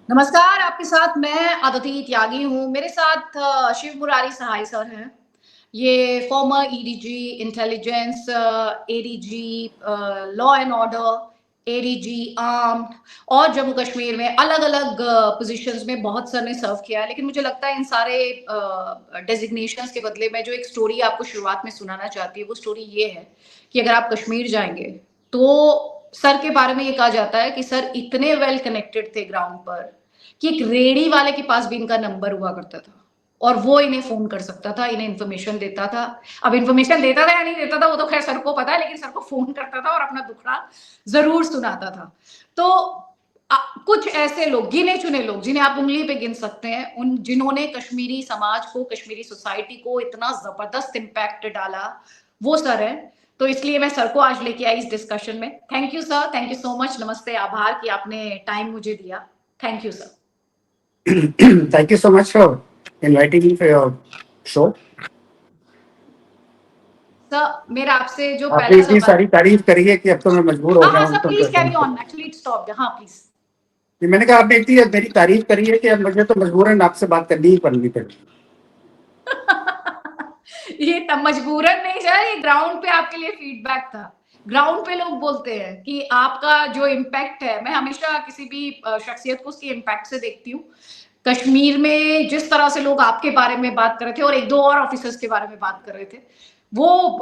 नमस्कार, आपके साथ मैं अदिति त्यागी हूँ। मेरे साथ शिव मुरारी सहाय सर हैं। ये farmer EDG intelligence, ADG law and order, ADG armed और जम्मू कश्मीर में अलग-अलग पोज़ीशंस में बहुत सर ने सर्व किया है। लेकिन मुझे लगता है इन सारे डेज़िग्नेशंस के बदले मैं जो एक स्टोरी आपको शुरुआत में सुनाना चाहती हूँ, वो स्टोरी ये है कि अगर आप कश्मीर जाएँगे, तो सर के बारे में ये कहा जाता है कि सर इतने वेल कनेक्टेड थे ग्राउंड पर कि एक रेहड़ी वाले के पास भी इनका नंबर हुआ करता था और वो इन्हें फ़ोन कर सकता था, इन्हें इन्फॉर्मेशन देता था। अब इन्फॉर्मेशन देता था या नहीं देता था, वो तो ख़ैर सर को पता है, लेकिन सर को फ़ोन करता था और अपना दुखड़ा ज़रूर सुनाता था। तो कुछ ऐसे लोग, गिने-चुने लोग, जिन्हें आप उँगली पे गिन सकते हैं, उन जिन्होंने कश्मीरी समाज को, कश्मीरी सोसाइटी को इतना ज़बरदस्त इम्पैक्ट डाला, वो सर हैं। तो इसलिए मैं सर को आज लेके आई इस डिस्कशन में। Thank you sir, thank you so much, नमस्ते, आभार कि आपने टाइम मुझे दिया। Thank you sir. Thank you so much for inviting me for your show. Sir, मेरा आपसे जो आपने पहला इतनी सवाल। सारी तारीफ करी है कि अब तो मैं मजबूर हो हाँ, गया हाँ हूँ सर, तो please carry on, actually it stopped. हाँ, प्लीज़। मैंने कहा आपने इतनी मेरी तारीफ करी है कि अब मुझे तो मजबूरन आपसे बात करनी ही पड़नी पड़ी। ये तब मजबूरन नहीं सर, ये ग्राउंड पे आपके लिए फीडबैक था। ग्राउंड पे लोग बोलते हैं कि आपका जो इम्पैक्ट है, मैं हमेशा किसी भी शख्सियत को उसके इम्पैक्ट से देखती हूँ। कश्मीर में जिस तरह से लोग आपके बारे में बात कर रहे थे और 1-2 और ऑफिसर्स के बारे में बात कर रहे थे, वो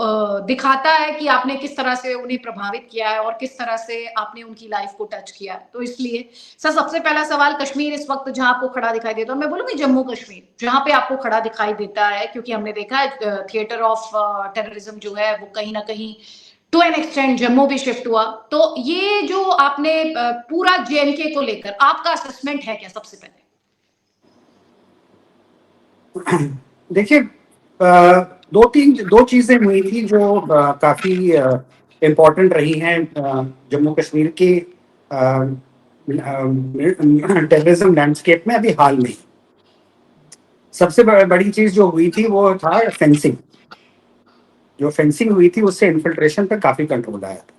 दिखाता है कि आपने किस तरह से उन्हें प्रभावित किया है और किस तरह से आपने उनकी लाइफ को टच किया है। तो इसलिए सर, सबसे पहला सवाल, कश्मीर इस वक़्त जहाँ आपको खड़ा दिखाई देता है, और मैं बोलूँगी जम्मू कश्मीर, जहाँ पे आपको खड़ा दिखाई देता है, क्योंकि हमने देखा है थिएटर ऑफ टेररिज्म जो है वो कहीं न कहीं टू एन एक्सटेंट जम्मू भी शिफ्ट हुआ। तो ये जो आपने पूरा जेएनके को लेकर आपका असेसमेंट है क्या सबसे पहले? देखिए, दो चीजें हुई थी जो काफी इम्पोर्टेंट रही हैं जम्मू कश्मीर के टेररिज्म लैंडस्केप में अभी हाल में। सबसे बड़ी चीज जो हुई थी वो था फेंसिंग। जो फेंसिंग हुई थी उससे इन्फिल्ट्रेशन पर काफी कंट्रोल आया था।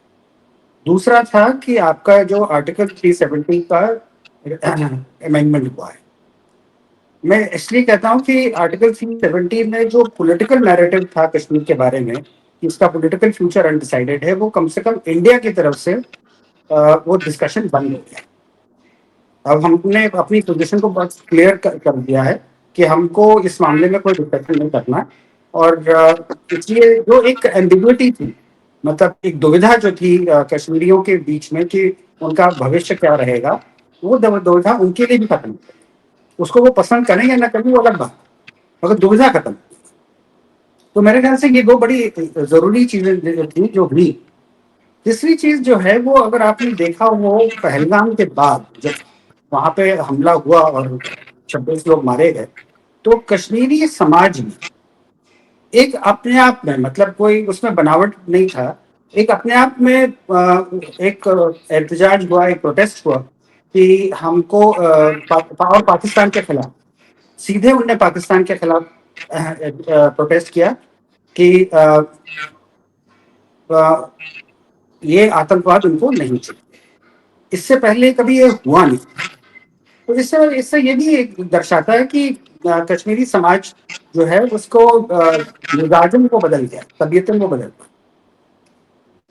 दूसरा था कि आपका जो आर्टिकल 370 का अमेंडमेंट हुआ है। मैं इसलिए कहता हूं कि आर्टिकल 370 में जो पॉलिटिकल नैरेटिव था कश्मीर के बारे में कि इसका पॉलिटिकल फ्यूचर अनडिसाइडेड है, वो कम से कम इंडिया की तरफ से वो डिस्कशन बंद हो गया। अब हमने अपनी पोजीशन को बहुत क्लियर कर दिया है कि हमको इस मामले में कोई डिस्कशन नहीं करना। और इसलिए जो एक एम्बिग्विटी थी, मतलब एक दुविधा जो थी कश्मीरियों के बीच में कि उनका भविष्य क्या रहेगा, वो दुविधा उनके लिए भी खत्म हो गई। उसको वो पसंद करें या ना करें वो अलग बात, मगर दुविधा खत्म। तो मेरे ख्याल से ये दो बड़ी जरूरी चीजें थी जो हुई। तीसरी चीज जो है वो, अगर आपने देखा हो पहलगाम के बाद जब वहां पे हमला हुआ और 26 लोग मारे गए, तो कश्मीरी समाज में एक अपने आप में, मतलब कोई उसमें बनावट नहीं था, एक अपने आप में एक एहतजाज हुआ, एक प्रोटेस्ट हुआ कि हमको और पाकिस्तान के खिलाफ, सीधे उनने पाकिस्तान के खिलाफ प्रोटेस्ट किया कि ये आतंकवाद उनको नहीं चाहिए। इससे पहले कभी ये हुआ नहीं। तो इससे इससे ये भी एक दर्शाता है कि कश्मीरी समाज जो है उसको मिजाजन को बदल गया, तबीयतन को बदल गया,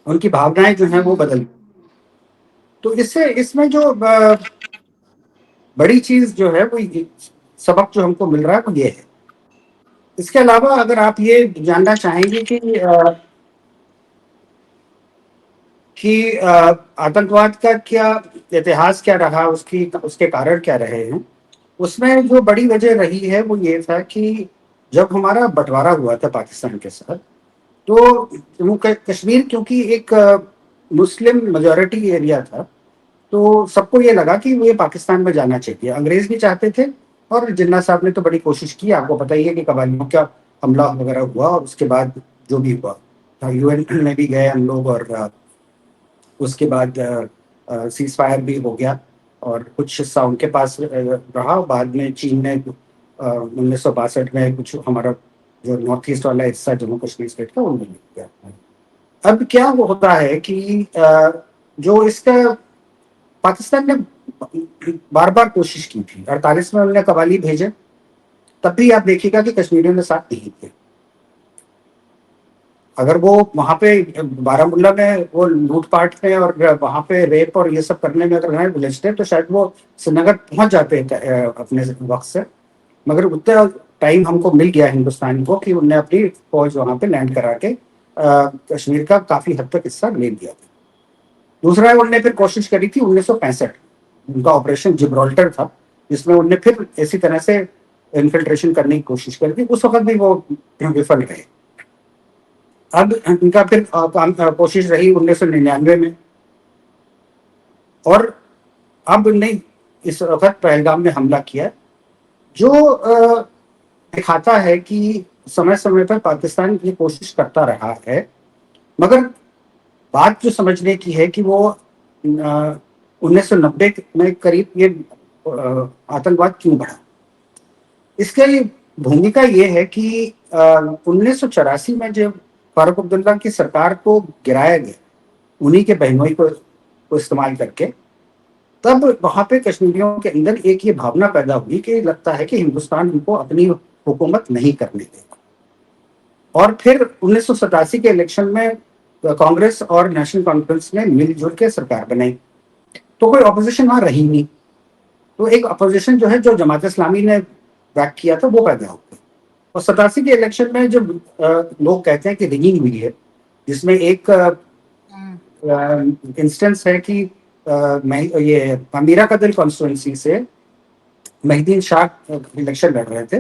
उनकी भावनाएं जो हैं वो बदल गई। तो इससे इसमें जो बड़ी चीज जो है वो सबक जो हमको मिल रहा है वो ये है। इसके अलावा अगर आप ये जानना चाहेंगे कि आतंकवाद का क्या इतिहास क्या रहा, उसके कारण क्या रहे हैं, उसमें जो बड़ी वजह रही है वो ये था कि जब हमारा बंटवारा हुआ था पाकिस्तान के साथ, तो जम्मू कश्मीर क्योंकि एक मुस्लिम मेजोरिटी एरिया था, तो सबको ये लगा कि ये पाकिस्तान में जाना चाहिए। अंग्रेज भी चाहते थे और जिन्ना साहब ने तो बड़ी कोशिश की। आपको पता ही है कि कबालियों का हमला वगैरह हुआ और उसके बाद जो भी हुआ, यूएन में भी गए हम लोग, और उसके बाद सीज फायर भी हो गया और कुछ हिस्सा उनके पास रहा। बाद में चीन ने 1962 में कुछ हमारा जो नॉर्थ ईस्ट वाला हिस्सा जम्मू कश्मीर स्टेट का उनमें ले गया। अब क्या होता है कि जो इसका पाकिस्तान ने बार बार कोशिश की थी। 48 में उन्होंने कवाली भेजे, तब भी आप देखिएगा कि कश्मीरियों ने साथ नहीं थे। अगर वो वहां पे बारामूला में वो लूटपाट में और वहां पे रेप और ये सब करने में अगर नहीं उलझते तो शायद वो श्रीनगर पहुंच जाते अपने वक्त से। मगर उतना टाइम हमको मिल गया हिंदुस्तान को कि उनने अपनी फौज वहां पे लैंड करा के कश्मीर का काफी हद तक हिस्सा ले लिया था। दूसरा उनने फिर कोशिश करी थी 1965, उनका ऑपरेशन जिब्राल्टर था, जिसमें उनने फिर इसी तरह से इन्फिल्ट्रेशन करने की कोशिश करी थी। उस वक्त भी वो विफल रहे। अब इनका फिर कोशिश रही 1999 में, और अब इनने इस वक्त पहलगाम में हमला किया, जो दिखाता है कि समय समय पर पाकिस्तान ये कोशिश करता रहा है। मगर बात जो समझने की है कि वो 1990 में करीब ये आतंकवाद क्यों बढ़ा। इसकी भूमिका ये है कि 1984 में जब फारूक अब्दुल्ला की सरकार को गिराया गया, उन्हीं के बहनोई को इस्तेमाल करके, तब वहां पे कश्मीरियों के अंदर एक ये भावना पैदा हुई कि लगता है कि हिंदुस्तान उनको अपनी हुकूमत नहीं करने देगा। और फिर 1987 के इलेक्शन में कांग्रेस और नेशनल कॉन्फ्रेंस ने मिलजुल के सरकार बनाई, तो कोई ऑपोजिशन वहां रही नहीं। तो एक अपोजिशन जो है, जो जमात इस्लामी ने बैक किया था, वो पैदा हो गया। और 87 के इलेक्शन में जब लोग कहते हैं कि रिगिंग हुई है, जिसमें एक इंस्टेंस है कि ये अमीरा कदर कॉन्स्टिट्यूंसी से मेहदीन शाह इलेक्शन लड़ रहे थे,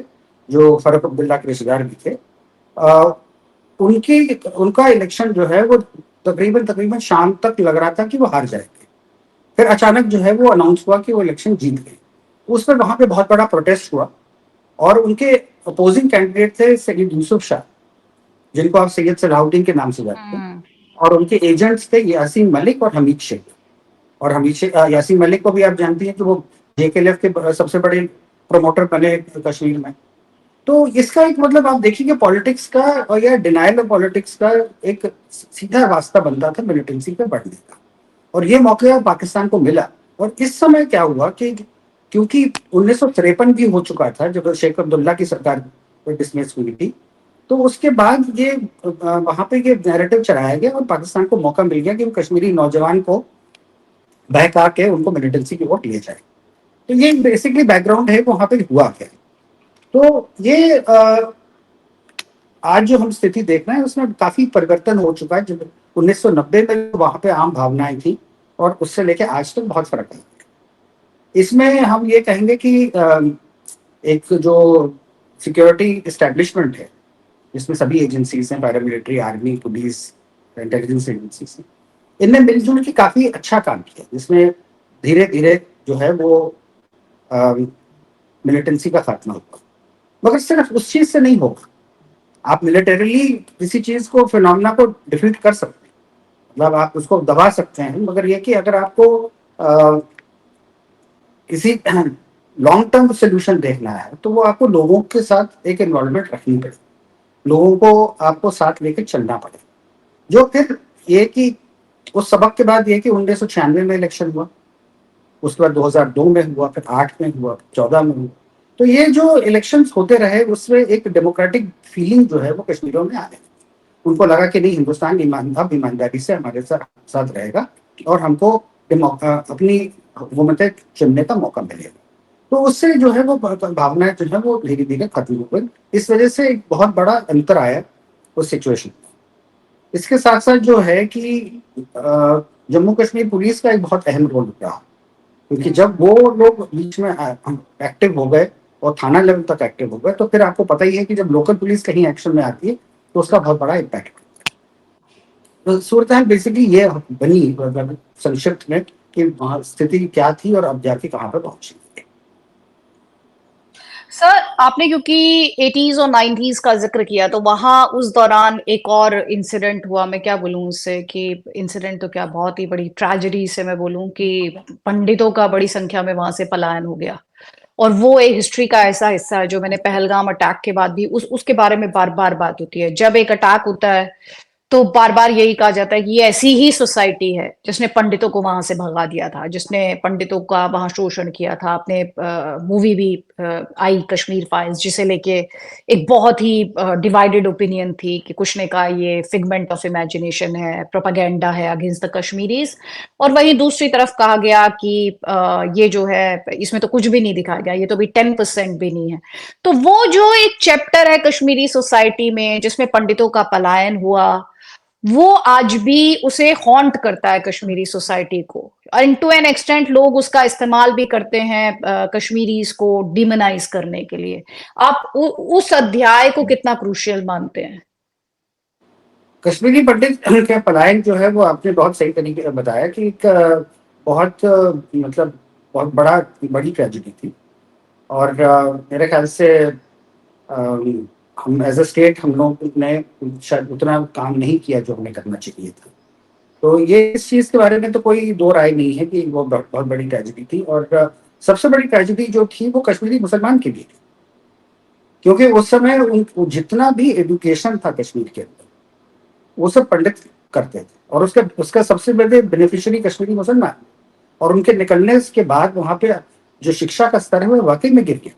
जो फारूक अब्दुल्ला के रिश्तेदार भी थे। उनका इलेक्शन जो है वो तकरीबन शाम तक लग रहा था कि वो हार जाएंगे। फिर अचानक जो है वो अनाउंस हुआ कि वो इलेक्शन जीत गए। उस पर वहां पे बहुत बड़ा प्रोटेस्ट हुआ, और उनके अपोजिंग कैंडिडेट थे सैयद यूसुफ शाह, जिनको आप सैयद सलाहुद्दीन के नाम से जानते हैं, और उनके एजेंट्स थे यासीन मलिक और हमीद शेख। और यासीन मलिक को भी आप जानती हैं कि वो जेकेएलएफ के सबसे बड़े प्रमोटर बने कश्मीर में। तो इसका एक मतलब आप देखिए पॉलिटिक्स का और या डिनाइल ऑफ पॉलिटिक्स का एक सीधा रास्ता बनता था मिलिटेंसी पे बढ़ने का, और ये मौका पाकिस्तान को मिला। और इस समय क्या हुआ कि क्योंकि 1953 भी हो चुका था जब शेख अब्दुल्ला की सरकार डिसमिस हुई थी, तो उसके बाद ये वहां पे ये नैरेटिव चलाया गया और पाकिस्तान को मौका मिल गया कि वो कश्मीरी नौजवान को बहका के उनको मिलिटेंसी की वोट ले जाए। तो ये बेसिकली बैकग्राउंड है वहां पे हुआ क्या। तो ये आज जो हम स्थिति देख रहे हैं उसमें काफी परिवर्तन हो चुका है। जब 1990 में वहां पे आम भावनाएं थी, और उससे लेके आज तक बहुत फर्क है। इसमें हम ये कहेंगे कि एक जो सिक्योरिटी इस्टेब्लिशमेंट है, जिसमें सभी एजेंसीज हैं, paramilitary, army, police, intelligence agencies हैं, इनने मिलजुल के काफी अच्छा काम किया, जिसमें धीरे धीरे जो है वो मिलिटेंसी का खात्मा होगा। मगर सिर्फ उस चीज से नहीं होगा। आप मिलिटरीली किसी चीज को, फिनोमेना को डिफीट कर सकते हैं, मतलब आप उसको दबा सकते हैं, मगर ये कि अगर आपको किसी लॉन्ग टर्म सोल्यूशन देखना है तो वो आपको लोगों के साथ एक इन्वॉल्वमेंट रखनी पड़ेगी, लोगों को आपको साथ लेकर चलना पड़ेगा। जो फिर ये कि उस सबक के बाद ये कि 1996 में इलेक्शन हुआ, उसके बाद 2002 में हुआ, फिर 8 में हुआ, 14 में हुआ। तो ये जो इलेक्शंस होते रहे उसमें एक डेमोक्रेटिक फीलिंग जो है वो कश्मीरियों में आ गई। उनको लगा कि नहीं, हिंदुस्तान अब ईमानदारी से हमारे साथ रहेगा और हमको अपनी हुकूमतें चुनने का मौका मिलेगा। तो उससे जो है वो भावनाएं जो है वो धीरे धीरे खत्म हो गई। इस वजह से एक बहुत बड़ा अंतर आया उस सिचुएशन में। इसके साथ साथ जो है कि जम्मू कश्मीर पुलिस का एक बहुत अहम रोल रहा, क्योंकि जब वो लोग बीच में एक्टिव हो गए और थाना लेवल तक एक्टिव हो गए, तो फिर आपको पता ही है कि जब लोकल पुलिस कहीं एक्शन में आती है तो उसका बहुत बड़ा इम्पैक्ट। तो सूरत हाल बेसिकली ये बनी, मतलब संक्षिप्त में, कि वहाँ स्थिति क्या थी और अब जाके कहाँ पर पहुंची। सर, आपने क्योंकि 80s और 90s का जिक्र किया, तो वहां उस दौरान एक और इंसिडेंट हुआ। मैं क्या बोलूं उससे कि इंसिडेंट तो क्या, बहुत ही बड़ी ट्रेजेडी से मैं बोलूं कि पंडितों का बड़ी संख्या में वहां से पलायन हो गया। और वो एक हिस्ट्री का ऐसा हिस्सा है जो मैंने पहलगाम अटैक के बाद भी उसके बारे में बार बार बात होती है। जब एक अटैक होता है तो बार बार यही कहा जाता है कि ये ऐसी ही सोसाइटी है जिसने पंडितों को वहां से भगा दिया था, जिसने पंडितों का वहां शोषण किया था। आपने मूवी भी आई कश्मीर फाइल्स, जिसे लेके एक बहुत ही डिवाइडेड ओपिनियन थी कि कुछ ने कहा ये फिगमेंट ऑफ इमेजिनेशन है, प्रोपागेंडा है अगेंस्ट द कश्मीरीज, और वहीं दूसरी तरफ कहा गया कि ये जो है इसमें तो कुछ भी नहीं दिखाया गया, ये तो भी 10% भी नहीं है। तो वो जो एक चैप्टर है कश्मीरी सोसाइटी में जिसमें पंडितों का पलायन हुआ, वो आज भी उसे हॉन्ट करता है कश्मीरी सोसाइटी को, और टू एन एक्सटेंट लोग उसका इस्तेमाल भी करते हैं कश्मीरीज को डिमोनाइज करने के लिए। आप उस अध्याय को कितना क्रूशियल मानते हैं? कश्मीरी पंडित का पलायन जो है वो आपने बहुत सही तरीके से बताया कि एक बहुत मतलब बहुत बड़ी ट्रेजेडी थी। और मेरे ख्याल से हम एज अ स्टेट हम लोग ने शायद उतना काम नहीं किया जो हमें करना चाहिए था। तो ये इस चीज़ के बारे में तो कोई दो राय नहीं है कि वो बहुत बड़ी ट्रेजेडी थी। और सबसे बड़ी ट्रेजेडी जो थी वो कश्मीरी मुसलमान के लिए थी, क्योंकि उस समय जितना भी एजुकेशन था कश्मीर के अंदर वो सब पंडित करते थे, और उसका सबसे बड़े बेनिफिशियरी कश्मीरी मुसलमान, और उनके निकलने के बाद वहाँ पे जो शिक्षा का स्तर है वो वाकई में गिर गया,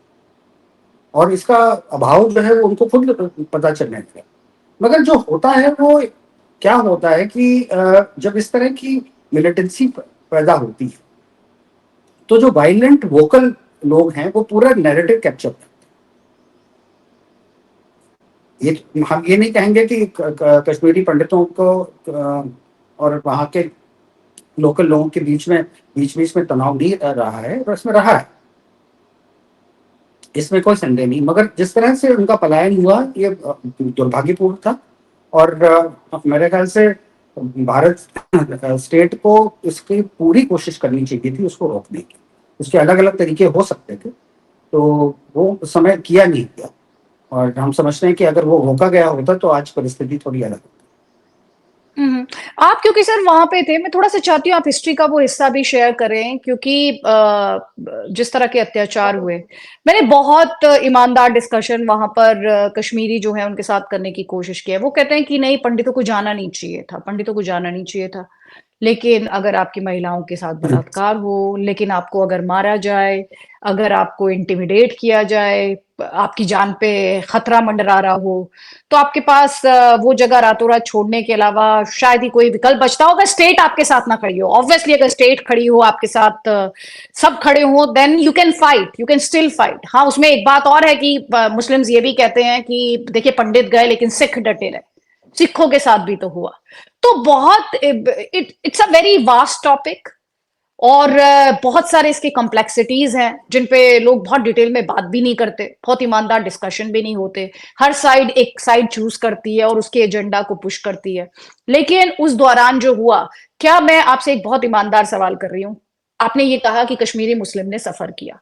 और इसका अभाव जो है वो उनको खुद पता चलने लगा। मगर जो होता है वो क्या होता है कि जब इस तरह की मिलिटेंसी पैदा होती है तो जो वायलेंट वोकल लोग हैं वो पूरा नैरेटिव कैप्चर करते हैं। हम ये नहीं कहेंगे कि कश्मीरी पंडितों को और वहाँ के लोकल लोगों के बीच में तनाव नहीं रहा है, और इसमें रहा है, इसमें कोई संदेह नहीं। मगर जिस तरह से उनका पलायन हुआ ये दुर्भाग्यपूर्ण था, और मेरे ख्याल से भारत स्टेट को इसकी पूरी कोशिश करनी चाहिए थी उसको रोकने की। उसके अलग अलग तरीके हो सकते थे, तो वो उस समय किया नहीं गया, और हम समझते हैं कि अगर वो रोका गया होता तो आज परिस्थिति थोड़ी अलग होती। आप क्योंकि सर वहां पे थे, मैं थोड़ा सा चाहती हूँ आप हिस्ट्री का वो हिस्सा भी शेयर करें, क्योंकि जिस तरह के अत्याचार हुए, मैंने बहुत ईमानदार डिस्कशन वहां पर कश्मीरी जो है उनके साथ करने की कोशिश की है। वो कहते हैं कि नहीं, पंडितों को जाना नहीं चाहिए था, पंडितों को जाना नहीं चाहिए था, लेकिन अगर आपकी महिलाओं के साथ बलात्कार हो, लेकिन आपको अगर मारा जाए, अगर आपको इंटिमिडेट किया जाए, आपकी जान पे खतरा मंडरा रहा हो, तो आपके पास वो जगह रातों रात छोड़ने के अलावा शायद ही कोई विकल्प बचता हो, अगर स्टेट आपके साथ ना खड़ी हो। ऑब्वियसली अगर स्टेट खड़ी हो आपके साथ, सब खड़े हो, then you can fight, you can still fight. हाँ, उसमें एक बात और है कि मुस्लिम्स ये भी कहते हैं कि देखिए पंडित गए लेकिन सिख डटे रहे, सिखों के साथ भी तो हुआ। तो बहुत it's a very vast topic, और बहुत सारे इसके कॉम्प्लेक्सिटीज हैं जिन पे लोग बहुत डिटेल में बात भी नहीं करते, बहुत ईमानदार डिस्कशन भी नहीं होते। हर साइड एक साइड चूज करती है और उसके एजेंडा को पुश करती है। लेकिन उस दौरान जो हुआ, क्या मैं आपसे एक बहुत ईमानदार सवाल कर रही हूं, आपने ये कहा कि कश्मीरी मुस्लिम ने सफर किया।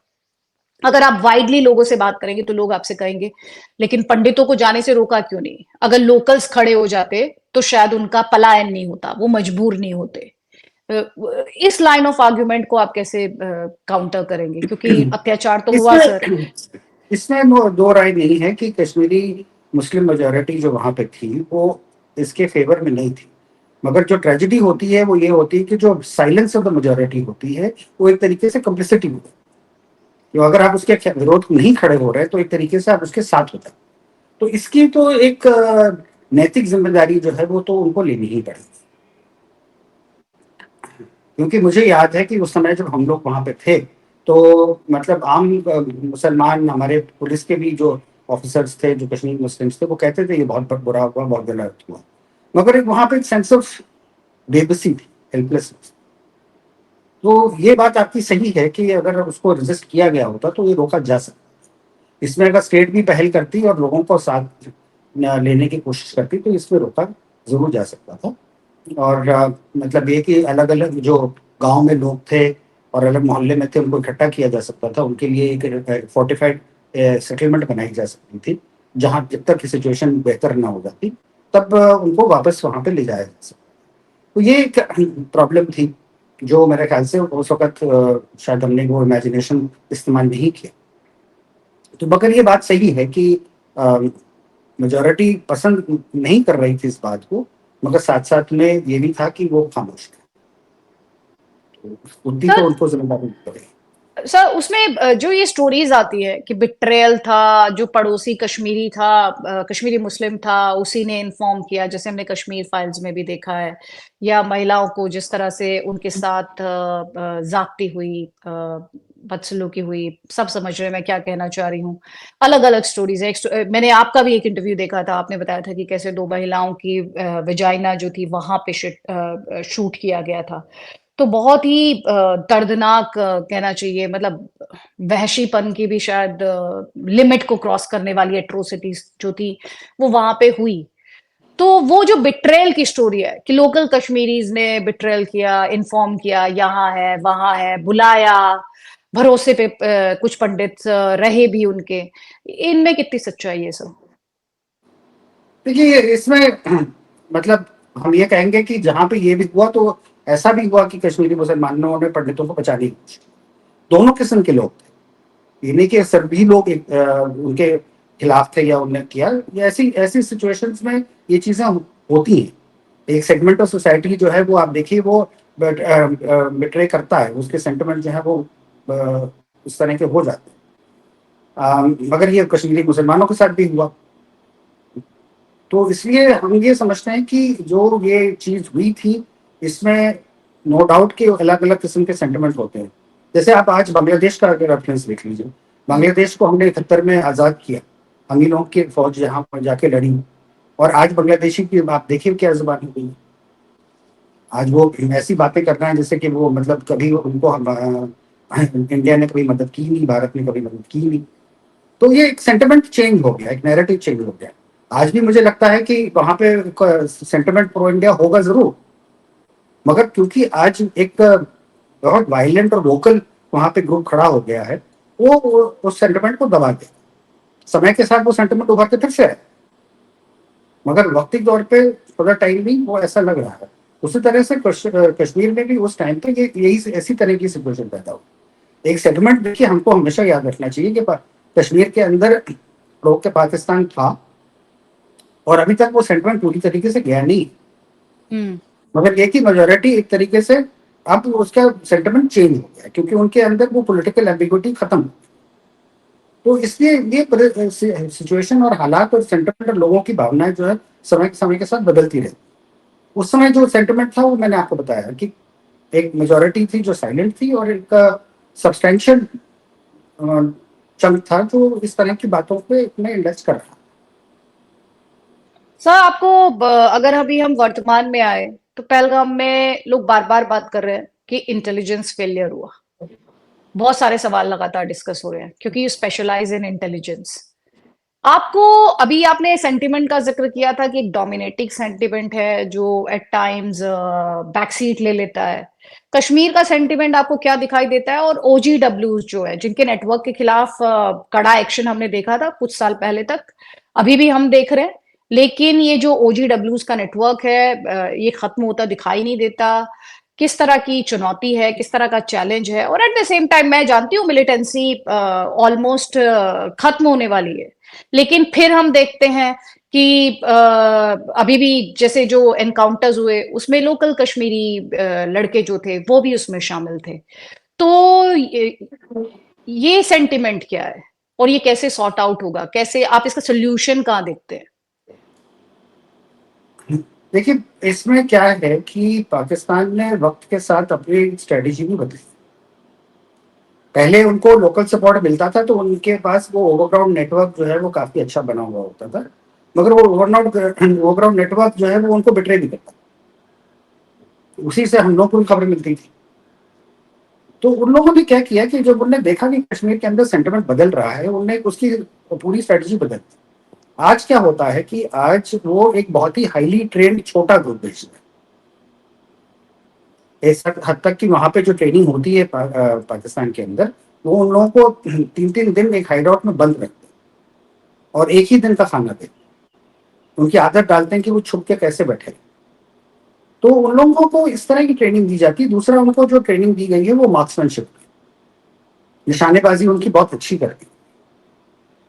अगर आप वाइडली लोगों से बात करेंगे तो लोग आपसे कहेंगे लेकिन पंडितों को जाने से रोका क्यों नहीं? अगर लोकल्स खड़े हो जाते तो शायद उनका पलायन नहीं होता, वो मजबूर नहीं होते। इस लाइन ऑफ आर्ग्यूमेंट को आप कैसे काउंटर करेंगे, क्योंकि अत्याचार तो हुआ सर। इसमें दो राय नहीं है कि कश्मीरी मुस्लिम मेजोरिटी जो वहां पे थी वो इसके फेवर में नहीं थी, मगर जो ट्रेजेडी होती है वो ये होती है कि जो साइलेंस ऑफ द मेजोरिटी होती है वो एक तरीके से कम्प्लिसिटी होती है। तो अगर आप उसके विरोध नहीं खड़े हो रहे तो एक तरीके से आप उसके साथ होते हैं। तो इसकी तो एक नैतिक जिम्मेदारी जो है वो तो उनको लेनी ही पड़ेगी, क्योंकि मुझे याद है कि उस समय जब हम लोग वहां पे थे तो मतलब आम मुसलमान हमारे पुलिस के भी जो ऑफिसर्स थे जो कश्मीर मुस्लिम्स थे वो कहते थे ये बहुत बुरा हुआ, बहुत गलत हुआ, मगर एक वहां पे एक सेंस ऑफ बेबसी थी, हेल्पलेसनेस। तो ये बात आपकी सही है कि अगर उसको रेजिस्ट किया गया होता तो ये रोका जा सकता। इसमें अगर स्टेट भी पहल करती और लोगों को साथ लेने की कोशिश करती तो इसमें रोका जरूर जा सकता था। और मतलब ये कि अलग अलग जो गांव में लोग थे और अलग मोहल्ले में थे उनको इकट्ठा किया जा सकता था, उनके लिए एक फोर्टिफाइड सेटलमेंट बनाई जा सकती थी, जहां जब तक सिचुएशन बेहतर ना हो जाती तब उनको वापस वहां पे ले जाया जा सकता। तो ये एक प्रॉब्लम थी जो मेरे ख्याल से उस वक्त शायद हमने वो इमेजिनेशन इस्तेमाल नहीं किया। तो मगर ये बात सही है कि मेजॉरिटी पसंद नहीं कर रही थी इस बात को, मगर साथ साथ में ये भी था कि वो खामोश थे, उतनी तो सर उनको जिम्मेदारी पड़ेगी। सर उसमें जो ये स्टोरीज आती है कि बिट्रेयल था, जो पड़ोसी कश्मीरी था, कश्मीरी मुस्लिम था, उसी ने इन्फॉर्म किया, जैसे हमने कश्मीर फाइल्स में भी देखा है, या महिलाओं को जिस तरह से उनके साथ जाती हुई, बदसलूकी हुई, सब समझ रहे हैं मैं क्या कहना चाह रही हूँ। अलग अलग स्टोरीज है। मैंने आपका भी एक इंटरव्यू देखा था, आपने बताया था कि कैसे दो महिलाओं की वेजाइना जो थी वहां पे शूट किया गया था। तो बहुत ही दर्दनाक कहना चाहिए, मतलब वहशीपन की भी शायद लिमिट को क्रॉस करने वाली एट्रोसिटीज जो थी वो वहां पे हुई। तो वो जो बिट्रेयल की स्टोरी है कि लोकल कश्मीरीज ने बिट्रेयल किया, इन्फॉर्म किया, यहाँ है वहां है, बुलाया, भरोसे पे कुछ पंडित रहे भी उनके, इनमें कितनी सच्चाई है सब? देखिए इसमें मतलब हम ये कहेंगे कि जहाँ पे ये भी हुआ तो ऐसा भी हुआ कि कश्मीरी मुसलमानों ने पंडितों को बचाने की कोशिश की। दोनों किस्म के लोग थे, ये नहीं कि सभी लोग उनके खिलाफ थे या उन्होंने किया। ये ऐसी ऐसी सिचुएशंस में ये चीजें होती हैं। एक सेगमेंट ऑफ सोसाइटी जो है वो आप देखिए वो बिट्रे करता है, उसके सेंटिमेंट जो है वो उस तरह के हो जाते हैं। मगर ये कश्मीरी मुसलमानों के साथ भी हुआ। तो इसलिए हम ये समझते हैं कि जो ये चीज हुई थी इसमें नो डाउट के अलग अलग किस्म के सेंटिमेंट होते हैं। जैसे आप आज बांग्लादेश का अगर रेफरेंस देख लीजिए, बांग्लादेश को हमने 71 में आज़ाद किया, हम ही लोगों की फौज यहाँ पर जाके लड़ी, और आज बांग्लादेशी की आप देखिए क्या जुबान हो गई। आज वो ऐसी बातें कर रहे हैं जैसे कि वो मतलब कभी उनको इंडिया ने कभी मदद की नहीं, भारत ने कभी मदद की नहीं। तो ये एक सेंटिमेंट चेंज हो गया, एक नैरेटिव चेंज हो गया। आज भी मुझे लगता है कि वहां पे सेंटिमेंट प्रो इंडिया होगा जरूर, मगर क्योंकि आज एक बहुत वायलेंट और वोकल वहां पे ग्रुप खड़ा हो गया है, वो उस सेंटिमेंट को दबा दे। समय के साथ वो सेंटिमेंट उभर के फिर से है, मगर वक्ती तौर पे थोड़ा टाइम भी वो ऐसा लग रहा है। उसी तरह से कश्मीर में भी उस टाइम पे यही ऐसी तरह की सिचुएशन पैदा हुई। एक सेटलमेंट देखिए हमको हमेशा याद रखना चाहिए कि कश्मीर के अंदर रोक के पाकिस्तान था, और अभी तक वो सेंटिमेंट पूरी तरीके से गया नहीं, मगर एक ही मेजोरिटी एक तरीके से अब उसका सेंटिमेंट चेंज हो गया क्योंकि उनके अंदर वो पॉलिटिकल एम्बिग्युइटी खत्म हो। तो इसलिए ये सिचुएशन और हालात और सेंटिमेंट और लोगों की भावनाएं जो है समय के साथ बदलती रहती। उस समय जो सेंटिमेंट था वो मैंने आपको बताया कि एक मेजोरिटी थी जो साइलेंट थी, और एक सब्सटेंशियल चंक था जो इस तरह की बातों पे इतने इन्वेस्ट कर रहा। सर आपको अगर अभी हम वर्तमान में आए तो पहलगाम में लोग बार बार बात कर रहे हैं कि इंटेलिजेंस फेलियर हुआ। बहुत सारे सवाल लगातार डिस्कस हो रहे हैं क्योंकि यू स्पेशलाइज इन इंटेलिजेंस। आपको अभी आपने सेंटिमेंट का जिक्र किया था कि एक डोमिनेटिंग सेंटिमेंट है जो एट टाइम्स बैकसीट ले लेता है। कश्मीर का सेंटिमेंट आपको क्या दिखाई देता है? और ओजीडब्ल्यूज जो है जिनके नेटवर्क के खिलाफ कड़ा एक्शन हमने देखा था कुछ साल पहले तक, अभी भी हम देख रहे हैं, लेकिन ये जो ओजीडब्ल्यूज का नेटवर्क है ये खत्म होता दिखाई नहीं देता। किस तरह की चुनौती है, किस तरह का चैलेंज है? और एट द सेम टाइम मैं जानती हूँ मिलिटेंसी ऑलमोस्ट खत्म होने वाली है, लेकिन फिर हम देखते हैं कि अभी भी जैसे जो एनकाउंटर्स हुए उसमें लोकल कश्मीरी लड़के जो थे वो भी उसमें शामिल थे। तो ये सेंटिमेंट क्या है और ये कैसे सॉर्ट आउट होगा? कैसे आप इसका सोल्यूशन कहाँ देखते हैं? देखिए इसमें क्या है कि पाकिस्तान ने वक्त के साथ अपनी स्ट्रेटेजी भी बदली। पहले उनको लोकल सपोर्ट मिलता था तो उनके पास वो ओवरग्राउंड नेटवर्क जो है वो काफी अच्छा बना हुआ होता था, मगर वो ओवरग्राउंड नेटवर्क जो है वो उनको बिट्रे भी करता, उसी से हम लोग को खबर मिलती थी। तो उन लोगों ने क्या किया कि जब उन्होंने देखा कि कश्मीर के अंदर सेंटिमेंट बदल रहा है, उन्होंने उसकी पूरी स्ट्रेटेजी बदल दी। आज क्या होता है कि आज वो एक बहुत ही हाईली ट्रेंड छोटा ग्रुप भेजता है, इस हद तक कि वहां पे जो ट्रेनिंग होती है पाकिस्तान के अंदर, वो उन लोगों को 3-3 दिन एक हाइडआउट में बंद रखते हैं और एक ही दिन का खाना देते हैं। उनकी आदत डालते हैं कि वो छुप के कैसे बैठे। तो उन लोगों को इस तरह की ट्रेनिंग दी जाती है। दूसरा, उनको जो ट्रेनिंग दी गई है वो मार्क्समैनशिप, निशानेबाजी उनकी बहुत अच्छी करती है।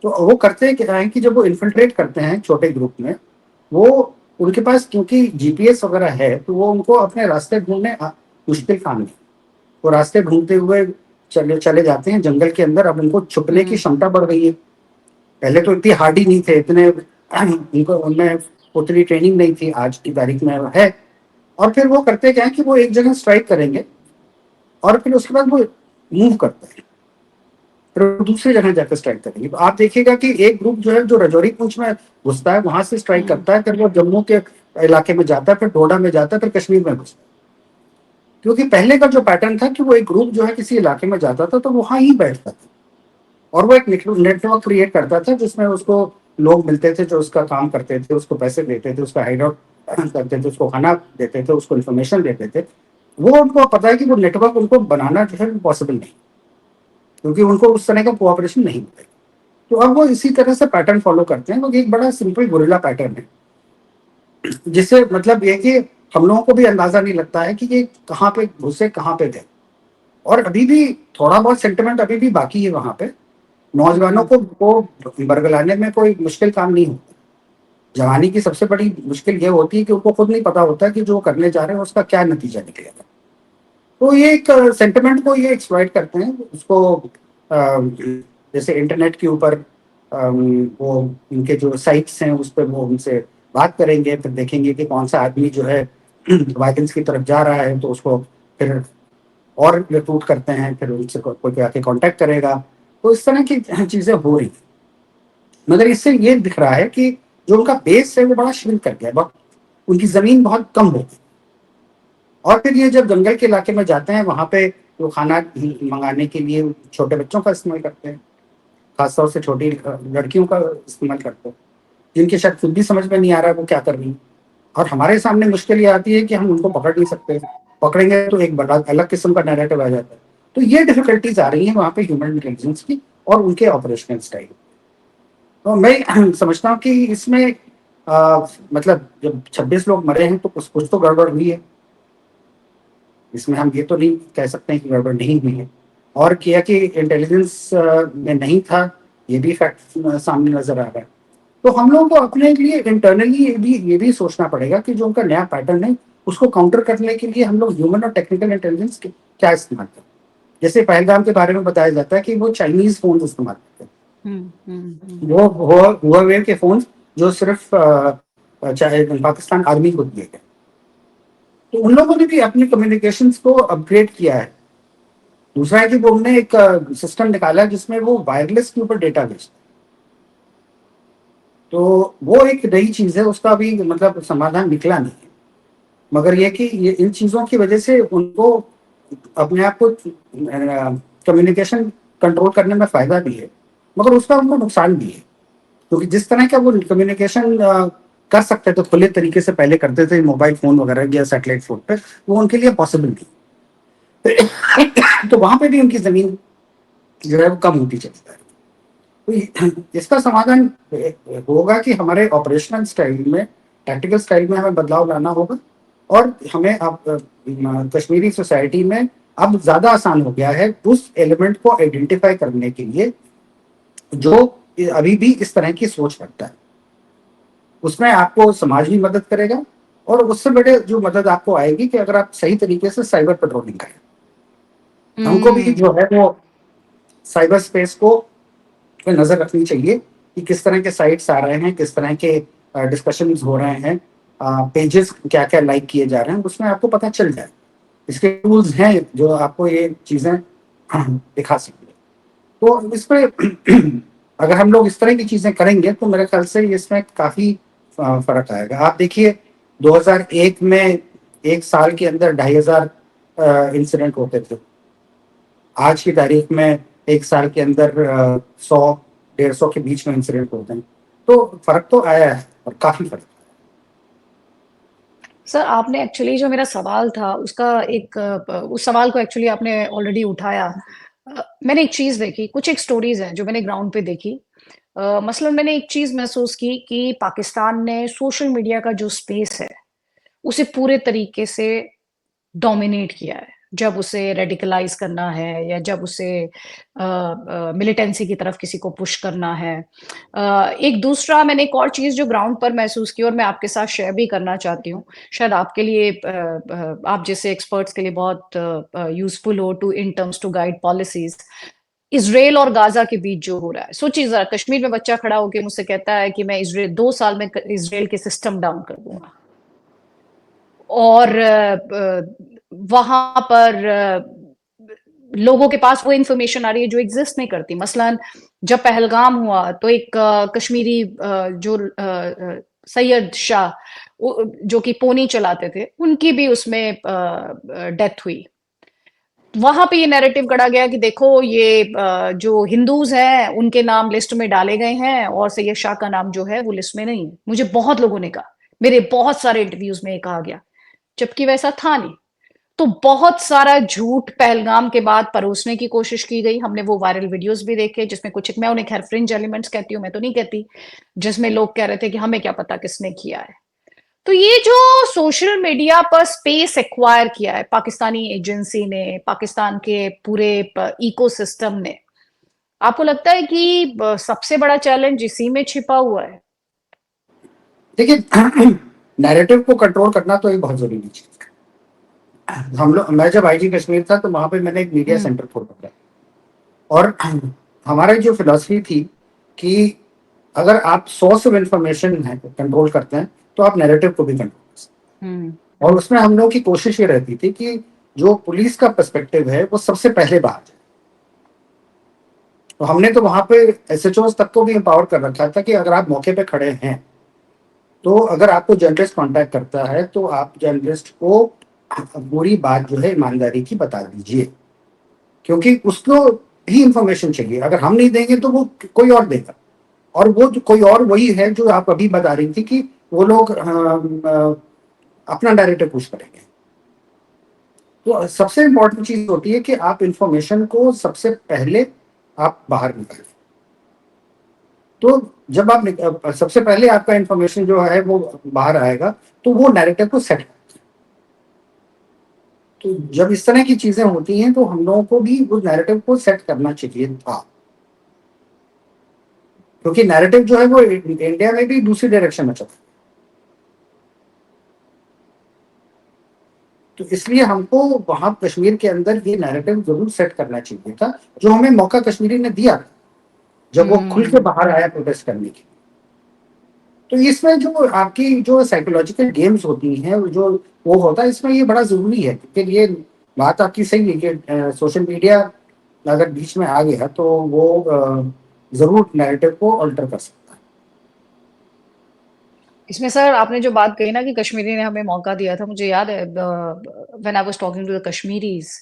तो वो करते क्या है कि जब वो इन्फिल्ट्रेट करते हैं छोटे ग्रुप में, वो उनके पास क्योंकि जीपीएस वगैरह है, तो वो उनको अपने रास्ते ढूंढने मुश्किल काम नहीं। वो रास्ते ढूंढते हुए चले चले जाते हैं जंगल के अंदर। अब उनको छुपने की क्षमता बढ़ गई है। पहले तो इतनी हार्डी नहीं थे, इतने उनको उनमें उतनी ट्रेनिंग नहीं थी, आज की तारीख में है। और फिर वो करते क्या है कि वो एक जगह स्ट्राइक करेंगे और फिर उसके बाद वो मूव करते हैं, फिर वो दूसरी जगह जाकर स्ट्राइक करेंगे। तो आप देखिएगा कि एक ग्रुप जो है जो रजौरी पुंछ में घुसता है, वहां से स्ट्राइक करता है, फिर वो जम्मू के इलाके में जाता है, फिर डोडा में जाता है, फिर कश्मीर में घुसता है। क्योंकि पहले का जो पैटर्न था कि वो एक ग्रुप जो है किसी इलाके में जाता था तो वहां ही बैठता था और वो एक नेटवर्क क्रिएट करता था जिसमें उसको लोग मिलते थे जो उसका काम करते थे, उसको पैसे देते थे, उसका हाइड आउट करते थे, उसको खाना देते थे, उसको इन्फॉर्मेशन देते थे। वो उनको पता है कि वो नेटवर्क उनको बनाना जो है पॉसिबल नहीं, क्योंकि उनको उस तरह का कोऑपरेशन नहीं मिलेगा। तो अब वो इसी तरह से पैटर्न फॉलो करते हैं। वो एक बड़ा सिंपल गुरिल्ला पैटर्न है, जिससे मतलब ये कि हम लोगों को भी अंदाजा नहीं लगता है कि ये कहाँ पे घुसे, कहाँ पे गए। और अभी भी थोड़ा बहुत सेंटिमेंट अभी भी बाकी है वहां पे। नौजवानों को बरगलाने में कोई मुश्किल काम नहीं होता। जवानी की सबसे बड़ी मुश्किल ये होती है कि उनको खुद नहीं पता होता कि जो करने जा रहे हैं उसका क्या नतीजा निकलेगा। तो ये एक सेंटिमेंट को ये एक्सप्लॉइट करते हैं उसको। जैसे इंटरनेट के ऊपर वो इनके जो साइट्स हैं उस पर वो उनसे बात करेंगे, फिर देखेंगे कि कौन सा आदमी जो है वायलेंस की तरफ जा रहा है, तो उसको फिर और रिक्रूट करते हैं, फिर उनसे कोई आके कांटेक्ट करेगा। तो इस तरह की चीजें हो रही। मगर इससे ये दिख रहा है कि जो उनका बेस है वो बड़ा श्रिंक कर गया है, बहुत उनकी जमीन बहुत कम हो गई। और फिर ये जब जंगल के इलाके में जाते हैं वहां पे वो खाना मंगाने के लिए छोटे बच्चों का इस्तेमाल करते हैं, खासतौर से छोटी लड़कियों का इस्तेमाल करते हैं, जिनके शायद खुद भी समझ में नहीं आ रहा है वो क्या कर रही है। और हमारे सामने मुश्किल ये आती है कि हम उनको पकड़ नहीं सकते, पकड़ेंगे तो एक बड़ा अलग किस्म का नैरेटिव आ जाता है। तो ये डिफिकल्टीज आ रही हैं वहाँ पे ह्यूमन इंटेलिजेंस की और उनके ऑपरेशनल स्टाइल। तो मैं समझता हूँ कि इसमें मतलब जब 26 लोग मरे हैं तो कुछ तो गड़बड़ हुई है। इसमें हम ये तो नहीं कह सकते हैं कि गड़बड़ नहीं हुई है। और किया कि इंटेलिजेंस में नहीं था, ये भी फैक्ट सामने नजर आ रहा है। तो हम लोगों को अपने लिए इंटरनली ये भी सोचना पड़ेगा कि जो उनका नया पैटर्न है उसको काउंटर करने के लिए हम लोग ह्यूमन और टेक्निकल इंटेलिजेंस क्या इस्तेमाल करें। जैसे पहलगाम के बारे में बताया जाता है कि वो चाइनीज फोन इस्तेमाल करते हैं, वो हुआवे के फोन जो सिर्फ चाहे पाकिस्तान आर्मी को दिए गए। तो उन लोगों ने भी अपने कम्युनिकेशंस को अपग्रेड किया है। दूसरा है कि वो उन्होंने एक सिस्टम निकाला जिसमें वो वायरलेस के ऊपर डेटा भेजते हैं। तो वो एक नई चीज है, उसका भी मतलब समाधान निकला नहीं है। मगर ये कि ये इन चीजों की वजह से उनको अपने आप को कम्युनिकेशन कंट्रोल करने में फायदा भी है, मगर उसका उनको नुकसान भी है। क्योंकि जिस तरह का वो कम्युनिकेशन कर सकते थे खुले तरीके से पहले करते थे मोबाइल फोन वगैरह या सैटेलाइट फोन पे, वो उनके लिए पॉसिबल नहीं। तो वहां पे भी उनकी जमीन जो है वो कम होती चली जा रही है। तो इसका समाधान होगा कि हमारे ऑपरेशनल स्टाइल में, टैक्टिकल स्टाइल में हमें बदलाव लाना होगा। और हमें अब कश्मीरी सोसाइटी में अब ज्यादा आसान हो गया है उस एलिमेंट को आइडेंटिफाई करने के लिए जो अभी भी इस तरह की सोच रखता है। उसमें आपको समाज भी मदद करेगा और उससे बड़े जो मदद आपको आएगी कि अगर आप सही तरीके से साइबर पेट्रोलिंग करें। हमको भी जो है वो साइबर स्पेस को पे नजर रखनी चाहिए कि किस तरह के साइट्स आ रहे हैं, किस तरह के डिस्कशंस हो रहे हैं, पेजेस क्या क्या लाइक किए जा रहे हैं, उसमें आपको पता चल जाए। इसके टूल्स हैं जो आपको ये चीजें दिखा सकते हैं। तो इस पे अगर हम लोग इस तरह की चीजें करेंगे तो मेरे ख्याल से इसमें काफी फर्क आएगा। आप देखिए 2001 में एक साल के अंदर 2500 इंसिडेंट होते थे। आज की तारीख में एक साल के अंदर 100-150 के बीच में इंसिडेंट होते हैं। तो फर्क तो आया है और काफी फर्क। सर आपने एक्चुअली जो मेरा सवाल था उसका एक उस सवाल को एक्चुअली आपने ऑलरेडी उठाया। मैंने एक चीज देखी, कुछ एक स्टोरीज हैं जो मैंने ग्राउंड पे देखी। मसलन मैंने एक चीज महसूस की कि पाकिस्तान ने सोशल मीडिया का जो स्पेस है उसे पूरे तरीके से डोमिनेट किया है। जब उसे रेडिकलाइज करना है या जब उसे मिलिटेंसी की तरफ किसी को पुश करना है। एक दूसरा मैंने एक और चीज़ जो ग्राउंड पर महसूस की और मैं आपके साथ शेयर भी करना चाहती हूँ, शायद आपके लिए आप जैसे एक्सपर्ट्स के लिए बहुत यूज़फुल हो to in terms to guide policies. Israel और गाज़ा के बीच जो हो रहा है, सोचिए ज़रा कश्मीर में बच्चा खड़ा होके मुझसे कहता है कि मैं इज़राइल 2 साल में इज़राइल के सिस्टम डाउन कर दूँगा। और वहाँ पर लोगों के पास वो इन्फॉर्मेशन आ रही है जो एग्जिस्ट नहीं करती। मसलन जब पहलगाम हुआ तो एक कश्मीरी जो सैयद शाह जो कि पोनी चलाते थे, उनकी भी उसमें डेथ हुई। वहां पे ये नैरेटिव गढ़ा गया कि देखो ये जो हिंदूज हैं उनके नाम लिस्ट में डाले गए हैं और सैयद शाह का नाम जो है वो लिस्ट में नहीं है। मुझे बहुत लोगों ने कहा, मेरे बहुत सारे इंटरव्यूज में ये कहा गया, जबकि वैसा था नहीं। तो बहुत सारा झूठ पहलगाम के बाद परोसने की कोशिश की गई। हमने वो वायरल वीडियोस भी देखे जिसमें कुछ, मैं उन्हें खैर फ्रिंज एलिमेंट्स कहती हूँ, मैं तो नहीं कहती, जिसमें लोग कह रहे थे कि हमें क्या पता किसने किया है। तो ये जो सोशल मीडिया पर स्पेस एक्वायर किया है पाकिस्तानी एजेंसी ने, पाकिस्तान के पूरे इकोसिस्टम ने, आपको लगता है कि सबसे बड़ा चैलेंज इसी में छिपा हुआ है? देखिए, नैरेटिव को कंट्रोल करना तो एक बहुत जरूरी चीज है। मैं जब आईजी कश्मीर था तो वहां पे मैंने एक मीडिया सेंटर खोला था और हमारा जो फिलॉसफी थी कि अगर आप सोर्स ऑफ इंफॉर्मेशन है कंट्रोल करते हैं तो आप नैरेटिव को भी कंट्रोल कर सकते हैं। और उसमें हम लोगों की कोशिश ये रहती थी कि जो पुलिस का पर्सपेक्टिव है वो सबसे पहले बाहर जाए। तो हमने तो वहां पे एसएचओ तक को भी एम्पावर कर रखा था कि अगर आप मौके पे खड़े हैं तो अगर आपको जर्नलिस्ट कांटेक्ट करता है तो आप जर्नलिस्ट को पूरी बात जो है ईमानदारी की बता दीजिए, क्योंकि उसको ही इंफॉर्मेशन चाहिए। अगर हम नहीं देंगे तो वो कोई और देगा, और वो कोई और वही है जो आप अभी बता रही थी कि वो लोग अपना नैरेटिव पुश करेंगे। तो सबसे इंपॉर्टेंट चीज होती है कि आप इंफॉर्मेशन को सबसे पहले आप बाहर निकालें। तो जब आप सबसे पहले आपका इंफॉर्मेशन जो है वो बाहर आएगा तो वो नैरेटिव को सेट करता है। तो जब इस तरह की चीजें होती हैं तो हम लोगों को भी उस नैरेटिव को सेट करना चाहिए था, क्योंकि नैरेटिव जो है वो इंडिया में भी दूसरी डायरेक्शन में चलता है। तो इसलिए हमको वहां कश्मीर के अंदर ये नैरेटिव जरूर सेट करना चाहिए था, जो हमें मौका कश्मीरी ने दिया जब वो खुल के बाहर आया प्रोटेस्ट करने की। तो इसमें जो आपकी जो साइकोलॉजिकल गेम्स होती हैं, जो वो होता है, इसमें ये बड़ा जरूरी है। क्योंकि ये बात आपकी सही है कि सोशल मीडिया अगर बीच में आ गया तो वो जरूर नैरेटिव को अल्टर कर सकता है। इसमें सर आपने जो बात कही ना कि कश्मीरी ने हमें मौका दिया था, मुझे याद है when I was talking to the Kashmiris,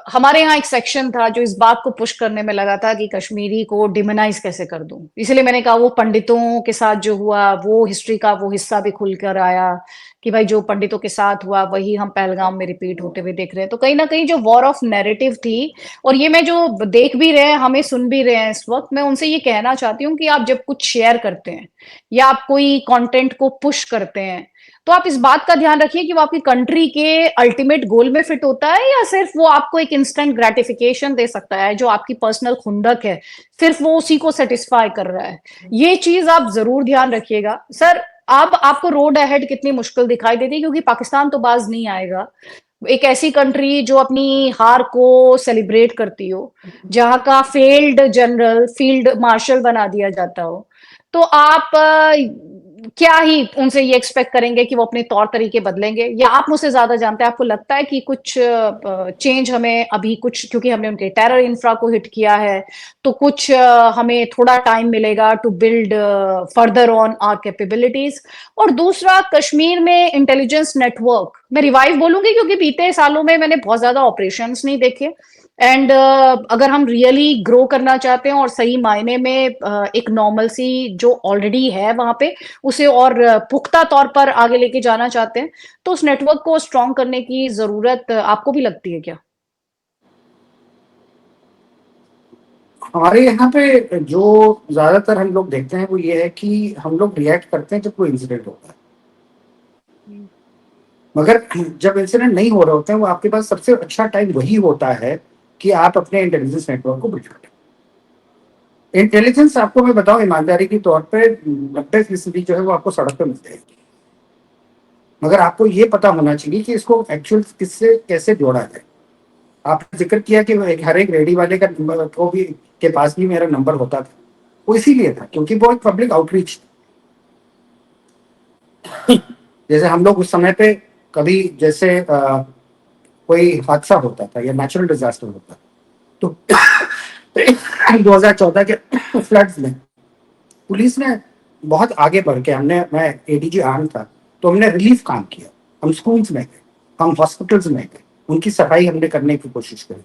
हमारे यहाँ एक सेक्शन था जो इस बात को पुश करने में लगा था कि कश्मीरी को डिमोनाइज कैसे कर दूं। इसलिए मैंने कहा वो पंडितों के साथ जो हुआ वो हिस्ट्री का वो हिस्सा भी खुलकर आया कि भाई जो पंडितों के साथ हुआ वही हम पहलगाम में रिपीट होते हुए देख रहे हैं। तो कहीं ना कहीं जो वॉर ऑफ नैरेटिव थी, और ये मैं जो देख भी रहे हैं, हमें सुन भी रहे हैं इस वक्त, मैं उनसे ये कहना चाहती हूँ कि आप जब कुछ शेयर करते हैं या आप कोई कंटेंट को पुश करते हैं तो आप इस बात का ध्यान रखिए कि वो आपकी कंट्री के अल्टीमेट गोल में फिट होता है या सिर्फ वो आपको एक इंस्टेंट ग्रेटिफिकेशन दे सकता है, जो आपकी पर्सनल खुंदक है सिर्फ वो उसी को सेटिस्फाई कर रहा है। ये चीज आप जरूर ध्यान रखिएगा सर। अब आपको रोड अहेड कितनी मुश्किल दिखाई देती है, क्योंकि पाकिस्तान तो बाज नहीं आएगा। एक ऐसी कंट्री जो अपनी हार को सेलिब्रेट करती हो, जहां का फेल्ड जनरल फील्ड मार्शल बना दिया जाता हो, तो आप क्या ही उनसे ये एक्सपेक्ट करेंगे कि वो अपने तौर तरीके बदलेंगे? या आप मुझसे ज्यादा जानते हैं, आपको लगता है कि कुछ चेंज हमें अभी कुछ, क्योंकि हमने उनके टेरर इंफ्रा को हिट किया है, तो कुछ हमें थोड़ा टाइम मिलेगा to build further on our capabilities? और दूसरा, कश्मीर में इंटेलिजेंस नेटवर्क मैं रिवाइव बोलूंगी क्योंकि बीते सालों में मैंने बहुत ज्यादा ऑपरेशंस नहीं देखे। एंड अगर हम रियली ग्रो करना चाहते हैं और सही मायने में एक नॉर्मल सी जो ऑलरेडी है वहां पे उसे और पुख्ता तौर पर आगे लेके जाना चाहते हैं, तो उस नेटवर्क को स्ट्रॉन्ग करने की जरूरत आपको भी लगती है क्या? हमारे यहाँ पे जो ज्यादातर हम लोग देखते हैं वो ये है कि हम लोग रिएक्ट करते हैं जब कोई इंसिडेंट होता है। मगर जब इंसिडेंट नहीं हो रहे होते हैं, वो आपके पास सबसे अच्छा टाइम वही होता है कि आप अपने इंटेलिजेंस नेटवर्क को बिल्ड करें। इंटेलिजेंस आपको मैं बताऊं ईमानदारी के तौर पे 90% जो है वो आपको सड़क पे मिल जाएगी, मगर आपको ये पता होना चाहिए कि इसको एक्चुअल किससे कैसे जोड़ा जाए। आपने जिक्र किया कि हर एक रेडी वाले का नंबर को भी के पास भी मेरा नंबर होता था, वो इसीलिए था क्योंकि वो एक पब्लिक आउटरीच। जैसे हम लोग उस समय पे कभी जैसे कोई हादसा होता था या नेचुरल डिजास्टर होता तो 2014 के फ्लड्स में पुलिस ने बहुत आगे बढ़ के मैं एडीजी आर्म था तो हमने रिलीफ काम किया। हम स्कूल्स में गए, हम हॉस्पिटल्स में गए, उनकी सफाई हमने करने की कोशिश करी।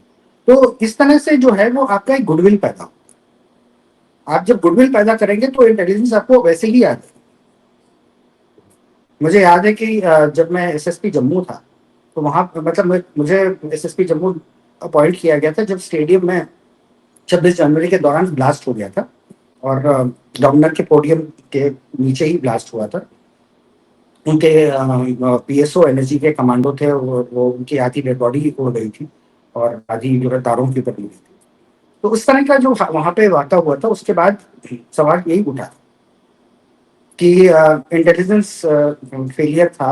तो इस तरह से जो है वो आपका एक गुडविल पैदा हो। आप जब गुडविल पैदा करेंगे तो इंटेलिजेंस आपको वैसे ही याद है। मुझे याद है कि जब मैं एसएसपी जम्मू था तो वहां मतलब मुझे एसएसपी जम्मू अपॉइंट किया गया था जब स्टेडियम में 26 जनवरी के दौरान ब्लास्ट हो गया था और गवर्नर के पोडियम के नीचे ही ब्लास्ट हुआ था। उनके पीएसओ एनर्जी के कमांडो थे, वो उनकी आधी डेड बॉडी उड़ गई थी और आधी जो है तारों की ऊपर मिली थी। तो उस तरह का जो वहां पे वाक़ा हुआ था उसके बाद सवाल यही उठा कि इंटेलिजेंस फेलियर था,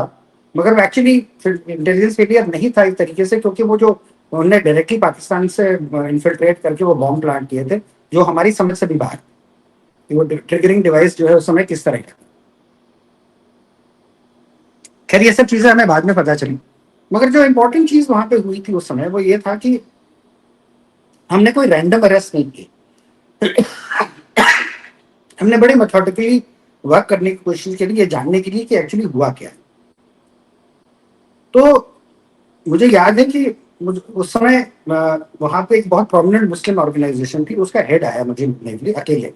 मगर एक्चुअली इंटेलिजेंस फेलियर नहीं था एक तरीके से, क्योंकि वो जो उन्होंने डायरेक्टली पाकिस्तान से इन्फिल्ट्रेट करके वो बॉम्ब प्लांट किए थे जो हमारी समझ से भी बाहर, वो ट्रिगरिंग डिवाइस जो है उस समय किस तरह का। खैर ये सब चीजें हमें बाद में पता चली, मगर जो इम्पोर्टेंट चीज वहां पे हुई थी उस समय वो ये था कि हमने कोई रैंडम अरेस्ट नहीं की। हमने बड़े मेथोडिकली वर्क करने की कोशिश करी ये जानने के लिए कि एक्चुअली हुआ क्या है। तो मुझे याद है कि उस समय वहां पे एक बहुत प्रोमिनेंट मुस्लिम ऑर्गेनाइजेशन थी, उसका हेड आया मुझे मिलने के लिए अकेले,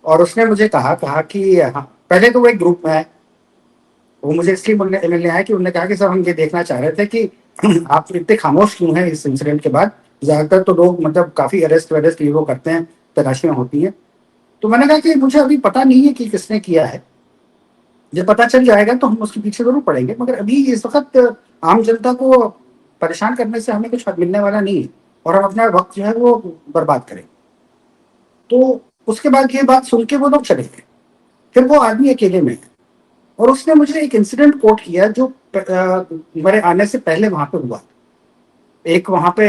और उसने मुझे कहा कि हाँ, पहले तो वो एक ग्रुप में है, वो मुझे इसलिए मिलने आया कि उन्होंने कहा कि सर हम ये देखना चाह रहे थे कि आप इतने खामोश क्यों हैं इस इंसिडेंट के बाद। ज्यादातर तो लोग मतलब काफी अरेस्ट वरेस्ट वो करते हैं, तलाशियां होती हैं। तो मैंने कहा कि मुझे अभी पता नहीं है कि किसने किया है, जब पता चल जाएगा तो हम उसके पीछे जरूर पड़ेंगे, मगर अभी इस वक्त आम जनता को परेशान करने से हमें कुछ मिलने वाला नहीं है और हम अपना वक्त जो है वो बर्बाद करें। तो उसके बाद ये बात सुन के वो लोग चले गए। फिर वो आदमी अकेले में है और उसने मुझे एक इंसिडेंट कोट किया जो मेरे आने से पहले वहां पे हुआ। एक वहां पे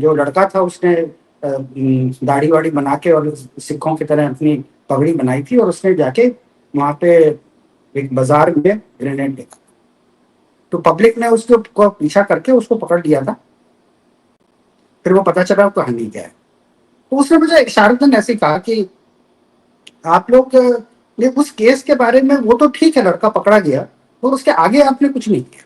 जो लड़का था उसने दाढ़ी वाड़ी बना के और सिखों की तरह अपनी पगड़ी बनाई थी और उसने जाके वहां पे एक बाजार में ग्रेनेड देखा। तो पब्लिक ने उसको पीछा करके उसको पकड़ लिया था। फिर वो पता चला कहानी क्या है। तो उसने मुझे इशारतन ऐसे कहा कि आप लोग ने उस केस के बारे में, वो तो ठीक है लड़का पकड़ा गया, और उसके आगे आपने कुछ नहीं किया।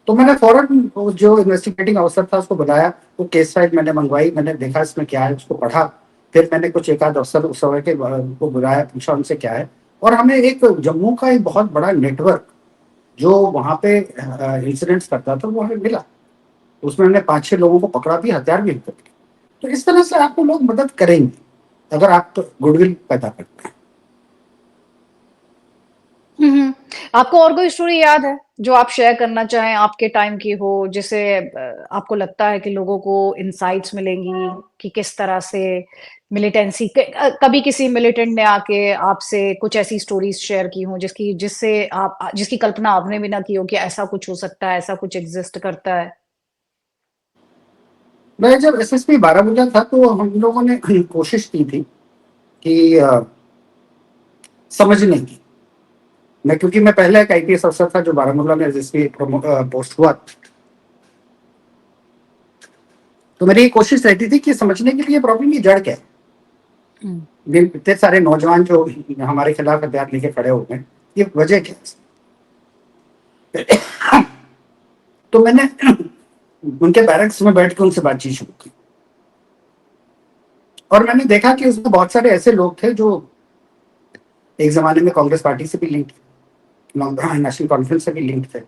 तो मैंने फौरन जो इन्वेस्टिगेटिंग अफसर था उसको बुलाया, वो केस फाइल मैंने मंगवाई, मैंने देखा इसमें क्या है, उसको पढ़ा। फिर मैंने कुछ एक आध अफसर उस समय के को बुलाया, पूछा उनसे क्या है, और हमें एक जम्मू का एक बहुत बड़ा नेटवर्क जो वहां पे इंसिडेंट्स करता था वो हमें मिला। उसमें हमने 5-6 लोगों को पकड़ा भी, हथियार भी हथियार। तो इस तरह से आपको लोग मदद करेंगे अगर आप तो गुडविल पैदा करते हैं। आपको और कोई स्टोरी याद है जो आप शेयर करना चाहें, आपके टाइम की हो, जिससे आपको लगता है कि लोगों को इंसाइट्स मिलेंगी कि किस तरह से मिलिटेंसी, कभी किसी मिलिटेंट ने आके आपसे कुछ ऐसी स्टोरीज शेयर की हो जिसकी कल्पना आपने भी ना की हो कि ऐसा कुछ हो सकता है, ऐसा कुछ एग्जिस्ट करता है? मैं जब एसएसपी बारामूला था तो हम लोगों ने कोशिश की थी कि समझने की, क्योंकि मैं पहले एक आईपीएस अफसर था जो बारामूला में एसएसपी पोस्ट हुआ। तो मेरी कोशिश रहती थी कि समझने के लिए प्रॉब्लम की जड़ क्या है, इतने सारे नौजवान जो हमारे खिलाफ हथियार लेके खड़े हो गए, ये वजह क्या है। तो मैंने उनके बैरक्स में बैठ के उनसे बातचीत शुरू की और मैंने देखा कि उसमें बहुत सारे ऐसे लोग थे जो एक जमाने में कांग्रेस पार्टी से भी लिंक, नेशनल कॉन्फ्रेंस से भी लिंक थे,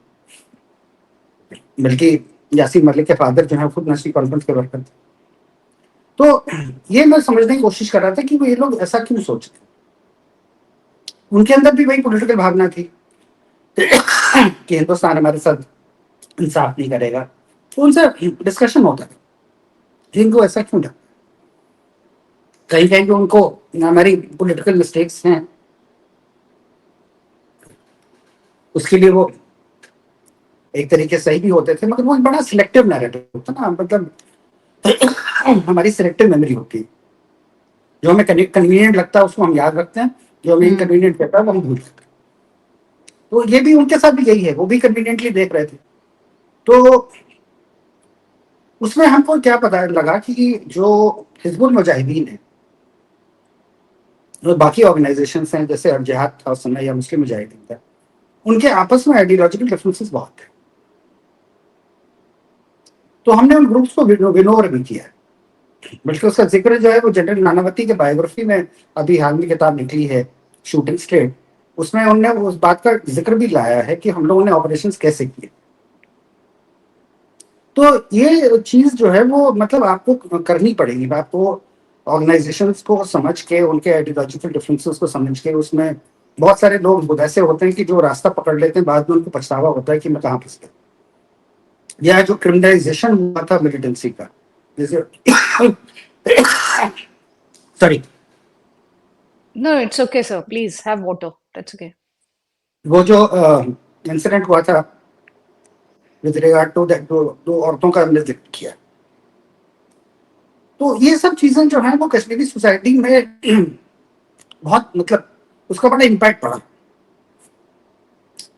बल्कि यासीन मलिक के फादर जो है खुद नेशनल कॉन्फ्रेंस के वर्कर थे। तो ये मैं समझने की कोशिश कर रहा था कि वो ये लोग ऐसा क्यों सोचते, उनके अंदर भी वही पॉलिटिकल भावना थी। कि हिंदुस्तान हमारे साथ इंसाफ नहीं करेगा, तो उनसे डिस्कशन होता है कि इनको ऐसा क्यों था, कहीं कहीं उनको हमारी पॉलिटिकल मिस्टेक्स हैं, उसके लिए वो एक तरीके सही भी होते थे, मगर वो एक बड़ा सिलेक्टिव नैरेटिव होता ना, मतलब हमारी सिलेक्टिव मेमोरी होती है, जो हमें कन्वीनियंट लगता है उसको हम याद रखते हैं, जो हमें इनकन्वीनियंट लगता है वो हम भूल जाते हैं। तो ये भी उनके साथ भी यही है, वो भी कन्वीनियंटली देख रहे थे। तो उसमें हमको क्या पता लगा कि जो हिजबुल मुजाहिदीन है, जो बाकी ऑर्गेनाइजेशन हैं जैसे अब जिहाद था उस समय या मुस्लिम मुजाहिदीन था, उनके आपस में आइडियोलॉजिकल डिफरेंसेस बहुत थे। तो हमने उन ग्रुप्स को विनोर भी किया, बल्कि उसका जिक्र जो है वो जनरल नानावती के बायोग्राफी में अभी हाल में किताब निकली है शूटिंग स्ट्रेट, उसमें उन्होंने उस बात का जिक्र भी लाया है कि हम लोगों ने ऑपरेशंस कैसे किए। तो ये चीज जो है वो मतलब आपको करनी पड़ेगी, आपको ऑर्गेनाइजेशंस को समझ के उनके आइडियोलॉजिकल डिफरेंसेस को समझ के, उसमें बहुत सारे लोग ऐसे होते हैं कि जो रास्ता पकड़ लेते हैं बाद में उनको पछतावा होता है कि मैं कहाँ फंस गया, या जो क्रिमिनलाइजेशन हुआ था मिलिटेंसी का, जैसे sorry No, it's okay, sir. Please have water. That's okay. वो जो इंसिडेंट हुआ था विद रिगार्ड टू दो औरतों का हमने जिक्र किया, तो ये सब चीजें जो है वो कश्मीरी सोसाइटी में बहुत मतलब उसका बड़ा इम्पैक्ट पड़ा।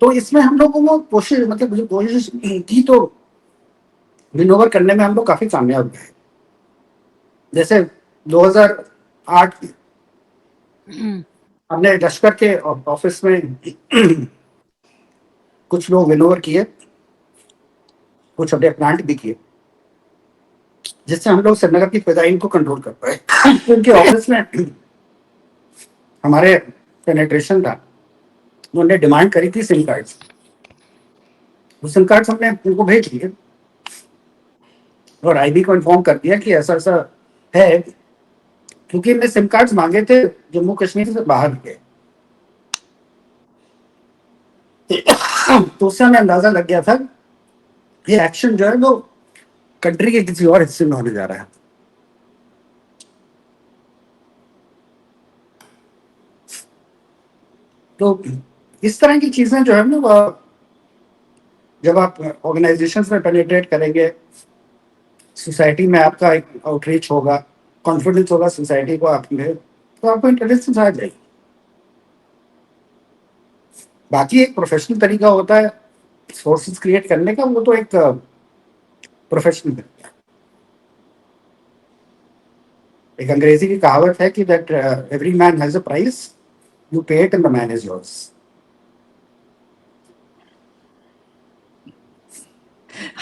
तो इसमें हम लोगों को कोशिश मतलब जो कोशिश की तो विनोवर करने में हम लोग काफी कामयाब गए। जैसे 2008 हमने लश्कर के ऑफिस में कुछ लोग विनोवर किए, कुछ अपने प्लांट भी किए, जिससे हम लोग श्रीनगर की फिजाइन को कंट्रोल कर पाए। उनके ऑफिस में हमारे पेनेट्रेशन था, उन्होंने डिमांड करी थी सिम कार्ड्स, वो सिम कार्ड्स हमने उनको भेज दिए और आईबी को इन्फॉर्म कर दिया कि ऐसा ऐसा है, क्योंकि हमने सिम कार्ड्स मांगे थे जम्मू कश्मीर से बाहर के। तो उससे हमें अंदाजा लग गया था ये एक्शन जो है वो कंट्री के किसी और हिस्से में होने जा रहा है। तो इस तरह की चीजें जो है ना जब आप ऑर्गेनाइजेशंस में पेनिट्रेट करेंगे, सोसाइटी में आपका एक आउटरीच होगा, कॉन्फिडेंस होगा सोसाइटी को आप में, तो आपको इंटेलिजेंस आ जाएगी। बाकी एक प्रोफेशनल तरीका होता है सोर्सेज क्रिएट करने का, वो तो एक प्रोफेशनल तरीका है। एक अंग्रेजी की कहावत है कि that every man has a price, you pay it and the man is yours.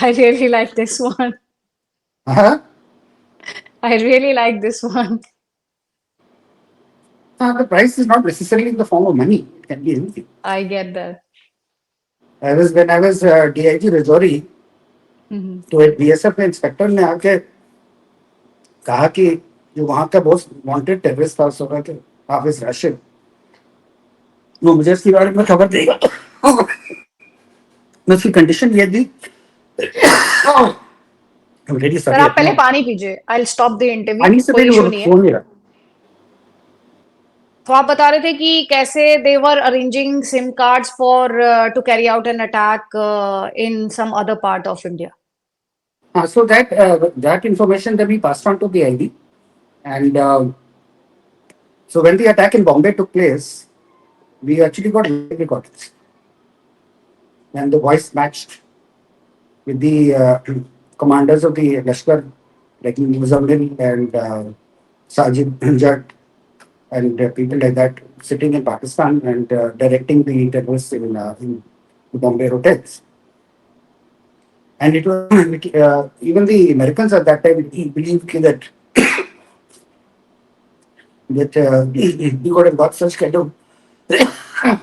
I really like this one. हाँ, I really like this one. the price is not necessarily in the form of money, it can be anything. I get that. When I was DIG Rajouri, Mhm. तो एक BSF inspector ने आके कहा कि जो वहां का बहुत वांटेड टेररिस्ट था उस वक्त हाफिज राशिद, वो मुझे इसके बारे में खबर देगा। मैं उसकी कंडीशन ये दी, वेरी सर सॉरी, आप पहले पानी पीजिए। I'll stop the interview. पानी से कोई पहले इशू वो नहीं है। फोन मेरा। तो आप बता रहे थे कि कैसे they were arranging SIM cards for to carry out an attack in some other part of India. So that information then we passed on to the IB, and so when the attack in Bombay took place, we actually got live recordings, and the voice matched with the commanders of the Lashkar, like Muzammil and Sajid Jat, and people like that sitting in Pakistan and directing the terrorists in the Bombay hotels. And it was even the Americans at that time believed that we could have got such kind of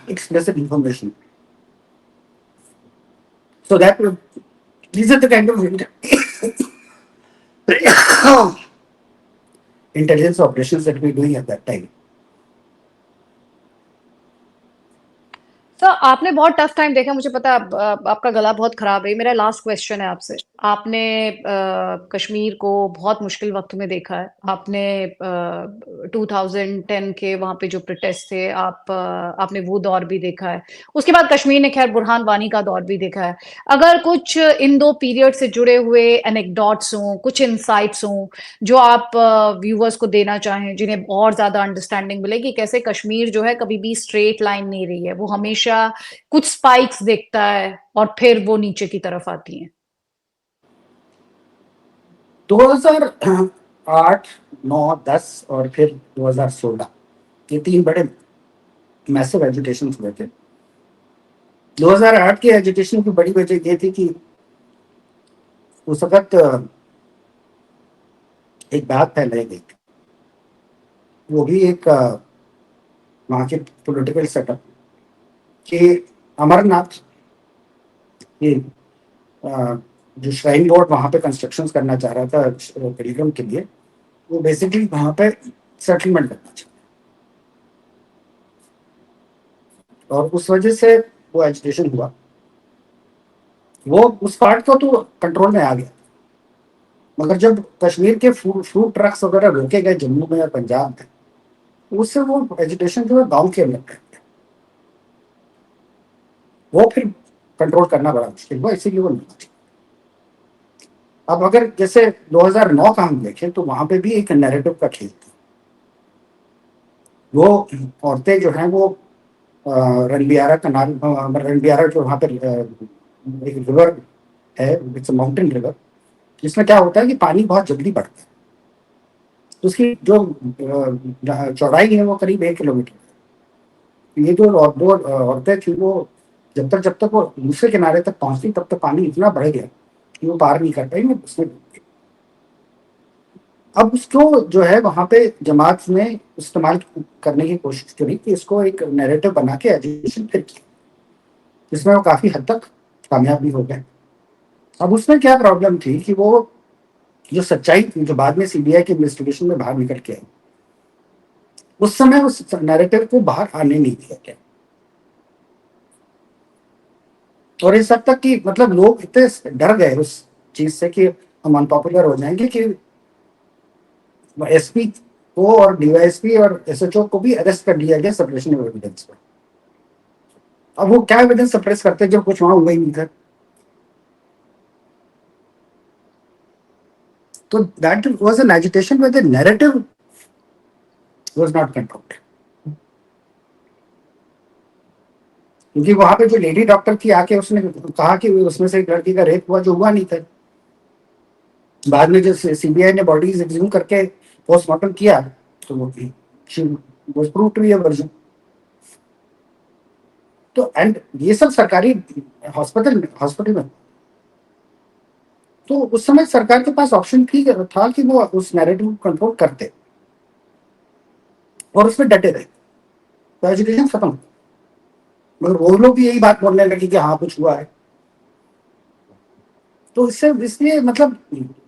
explicit information. So these are the kind of intelligence operations that we were doing at that time. तो आपने बहुत tough time देखा, मुझे पता है। आपका गला बहुत खराब है। मेरा लास्ट क्वेश्चन है आपसे। आपने कश्मीर को बहुत मुश्किल वक्त में देखा है। आपने 2010 के वहां पे जो प्रोटेस्ट थे, आपने वो दौर भी देखा है। उसके बाद कश्मीर ने खैर बुरहान वानी का दौर भी देखा है। अगर कुछ इन दो पीरियड से जुड़े हुए एनेक्डोट्स हों, कुछ इंसाइट्स हों जो आप व्यूअर्स को देना चाहें, जिन्हें और ज्यादा अंडरस्टैंडिंग मिले कि कैसे कश्मीर जो है कभी भी स्ट्रेट लाइन नहीं रही है, वो हमेशा कुछ स्पाइक्स देखता है और फिर वो नीचे की तरफ आती हैं। 2008, 9, 10 और फिर 2016, ये 3 बड़े मैसिव एजुटेशन हुए थे। 2008 के एजुटेशन की बड़ी वजह ये थी कि उस वक्त एक बात फैलाई गई थी, वो भी एक वहाँ के पॉलिटिकल सेटअप कि अमरनाथ की जो श्राइन बोर्ड वहाँ पे कंस्ट्रक्शंस करना चाह रहा था पिलग्रिम के लिए, वो बेसिकली वहाँ पे सेटलमेंट करना चाहता, और उस वजह से वो एजुटेशन हुआ। वो उस पार्ट को तो कंट्रोल में आ गया, मगर जब कश्मीर के फूड ट्रक्स वगैरह रोके गए जम्मू में या पंजाब में, उससे वो एजुटेशन जो है गाँव के अंदर रह गया। वो फिर कंट्रोल करना बड़ा मुश्किल हुआ, इसीलिए वो नहीं। अब अगर जैसे 2009 का हम देखें तो वहां पे भी एक नैरेटिव का खेल था। वो औरतें जो हैं वो रणबियारा कनाल, रणबियारा जो वहाँ पे एक रिवर है, इट्स माउंटेन रिवर, जिसमें क्या होता है कि पानी बहुत जल्दी बढ़ता है। तो उसकी जो चौड़ाई है वो करीब 1 किलोमीटर। ये जो दो औरतें थी, वो जब तक वो दूसरे किनारे तक पहुंचती तब तक पानी इतना बढ़ गया कि वो पार नहीं कर पाई, वो उसमें डूब गई। अब उसको जो है वहां पे जमात ने इस्तेमाल करने की कोशिश करी कि इसको एक नैरेटिव बना के एजुकेशन फिर किया, जिसमें वो काफी हद तक कामयाब भी हो गए। अब उसमें क्या प्रॉब्लम थी कि वो जो सच्चाई थी, जो बाद में सीबीआई की इन्वेस्टिगेशन में बाहर निकल के आई, उस समय उस नैरेटिव को बाहर आने नहीं दिया गया। और इस हद तक कि मतलब लोग इतने डर गए उस चीज से कि हम अनपॉपुलर हो जाएंगे कि एसपी को और डीवाईएसपी और एसएचओ को भी अरेस्ट कर लिया गया सप्रेशन ऑफ एविडेंस पर। अब वो क्या एविडेंस सप्रेस करते जब कुछ वहां हुआ ही नहीं था। तो that was an agitation where the narrative was not controlled. क्योंकि वहां पे जो लेडी डॉक्टर थी आके उसने कहा कि उसमें से एक लड़की का रेप हुआ, जो हुआ नहीं था। बाद में जो सीबीआई ने बॉडीज एग्ज्यूम करके पोस्टमार्टम किया तो वो was proved to be a virgin। तो एंड ये सब सरकारी हॉस्पिटल में। तो उस समय सरकार के पास ऑप्शन था कि वो उस नैरेटिव को कंट्रोल करते और उसमें डटे रहे, तो एजुकेशन खत्म। मगर वो लोग भी यही बात बोलने लगे कि हाँ कुछ हुआ है। तो इसलिए मतलब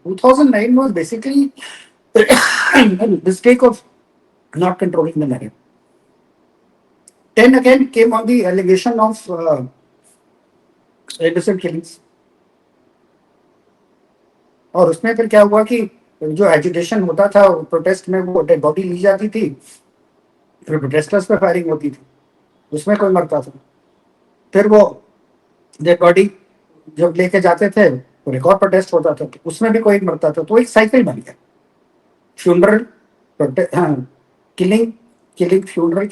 2009 was basically mistake of not controlling the narrative. 10 again came on the allegation of innocent killings। और उसमें फिर क्या हुआ कि जो एजुटेशन होता था प्रोटेस्ट में, वो डेड बॉडी ली जाती थी, फिर प्रोटेस्टर्स पे फायरिंग होती थी, उसमें कोई मरता था। फिर वो डेड बॉडी जब लेके जाते थे तो एक और प्रोटेस्ट होता था, तो उसमें भी कोई मरता था। तो एक साइकिल बन गया, funeral killing killing funeral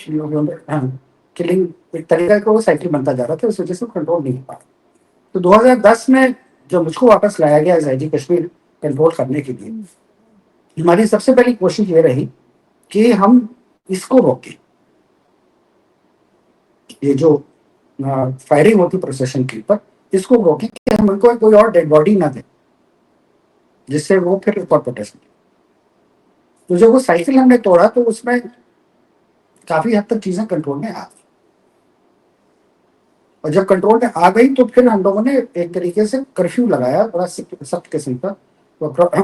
killing, एक तरीका का वो साइकिल बनता जा रहा था। उस वजह से कंट्रोल नहीं हो पा। तो 2010 में जब मुझको वापस लाया गया एसआईजी कश्मीर कंट्रोल करने के लिए, हमारी सबसे पहली कोशिश ये रही कि हम इसको रोकें, ये जो फायरिंग होती प्रोसेशन के ऊपर, इसको रोकें कि हम उनको कोई और डेड बॉडी ना दें, जिससे वो फिर रिकॉर्ड प्रोटेस्ट। तो जब वो साइकिल हमने तोड़ा तो उसमें काफी हद तक चीजें कंट्रोल में आ गई। और जब कंट्रोल में आ गई तो फिर हम लोगों ने एक तरीके से कर्फ्यू लगाया बड़ा सख्त किस्म का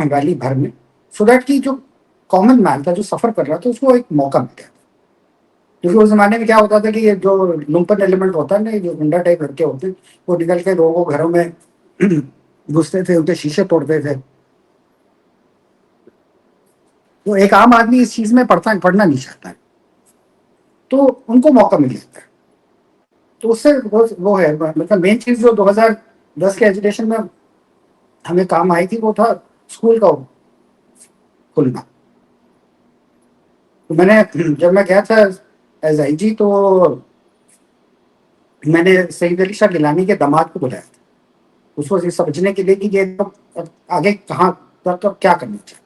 वैली भर में, सो दैट की जो कॉमन मैन था जो सफर कर रहा था उसको एक मौका मिल गया। क्योंकि उस जमाने में क्या होता था कि ये जो लुम्पन एलिमेंट होता है ना, जो गुंडा टाइप लड़के होते हैं, वो निकल के लोगों को घरों में घुसते थे, उनके शीशे तोड़ते थे। तो एक आम आदमी इस चीज में पढ़ना नहीं चाहता है, तो उनको मौका मिल जाता है। तो उससे वो है, मतलब मेन चीज जो 2010 के एजुकेशन में हमें काम आई थी वो था स्कूल का खुलना। तो मैंने जब मैं गया था एज आईजी, तो मैंने सईद अली शाह गिलानी के दामाद को बुलाया था, उसको ये समझने के लिए कि ये तो आगे कहाँ तक क्या करना चाहिए।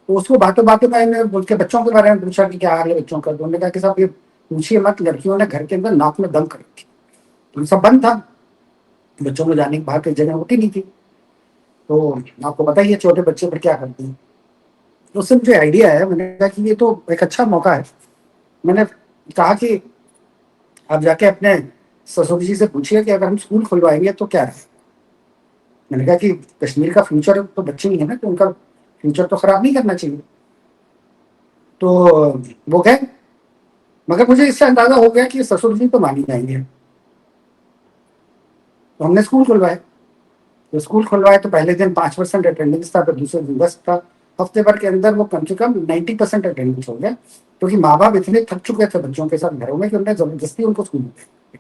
तो उसको बातों बातों में मैंने बोल के बच्चों के बारे में पूछा कि क्या हाल है बच्चों का। तो उन्होंने कहा कि साहब ये पूछिए मत, लड़कियों ने घर के अंदर नाक में दम कर रखी, तो सब बंद था, बच्चों को जाने की बाहर कई जगह होती नहीं थी। तो आपको पता ही है छोटे बच्चे पर क्या करते हैं। तो उससे मुझे आइडिया है, मैंने कहा कि ये तो एक अच्छा मौका है। मैंने कहा कि आप जाके अपने ससुर जी से पूछिए कि अगर हम स्कूल खुलवाएंगे तो क्या है। मैंने कहा कि कश्मीर का फ्यूचर तो बच्चे ही है ना, तो उनका फ्यूचर तो खराब नहीं करना चाहिए। तो वो गए, मगर मुझे इससे अंदाजा हो गया कि ससुर जी तो मान ही जाएंगे। तो हमने स्कूल खुलवाए। तो स्कूल खुलवाए तो पहले दिन 5% अटेंडेंस था, फिर दूसरे दिन 10 था। हफ्ते भर के अंदर वो कम से कम 90% अटेंडेंस हो गया, क्योंकि माँ बाप इतने थक चुके थे बच्चों के साथ घरों में कि उन्होंने जबरदस्ती उनको स्कूल में।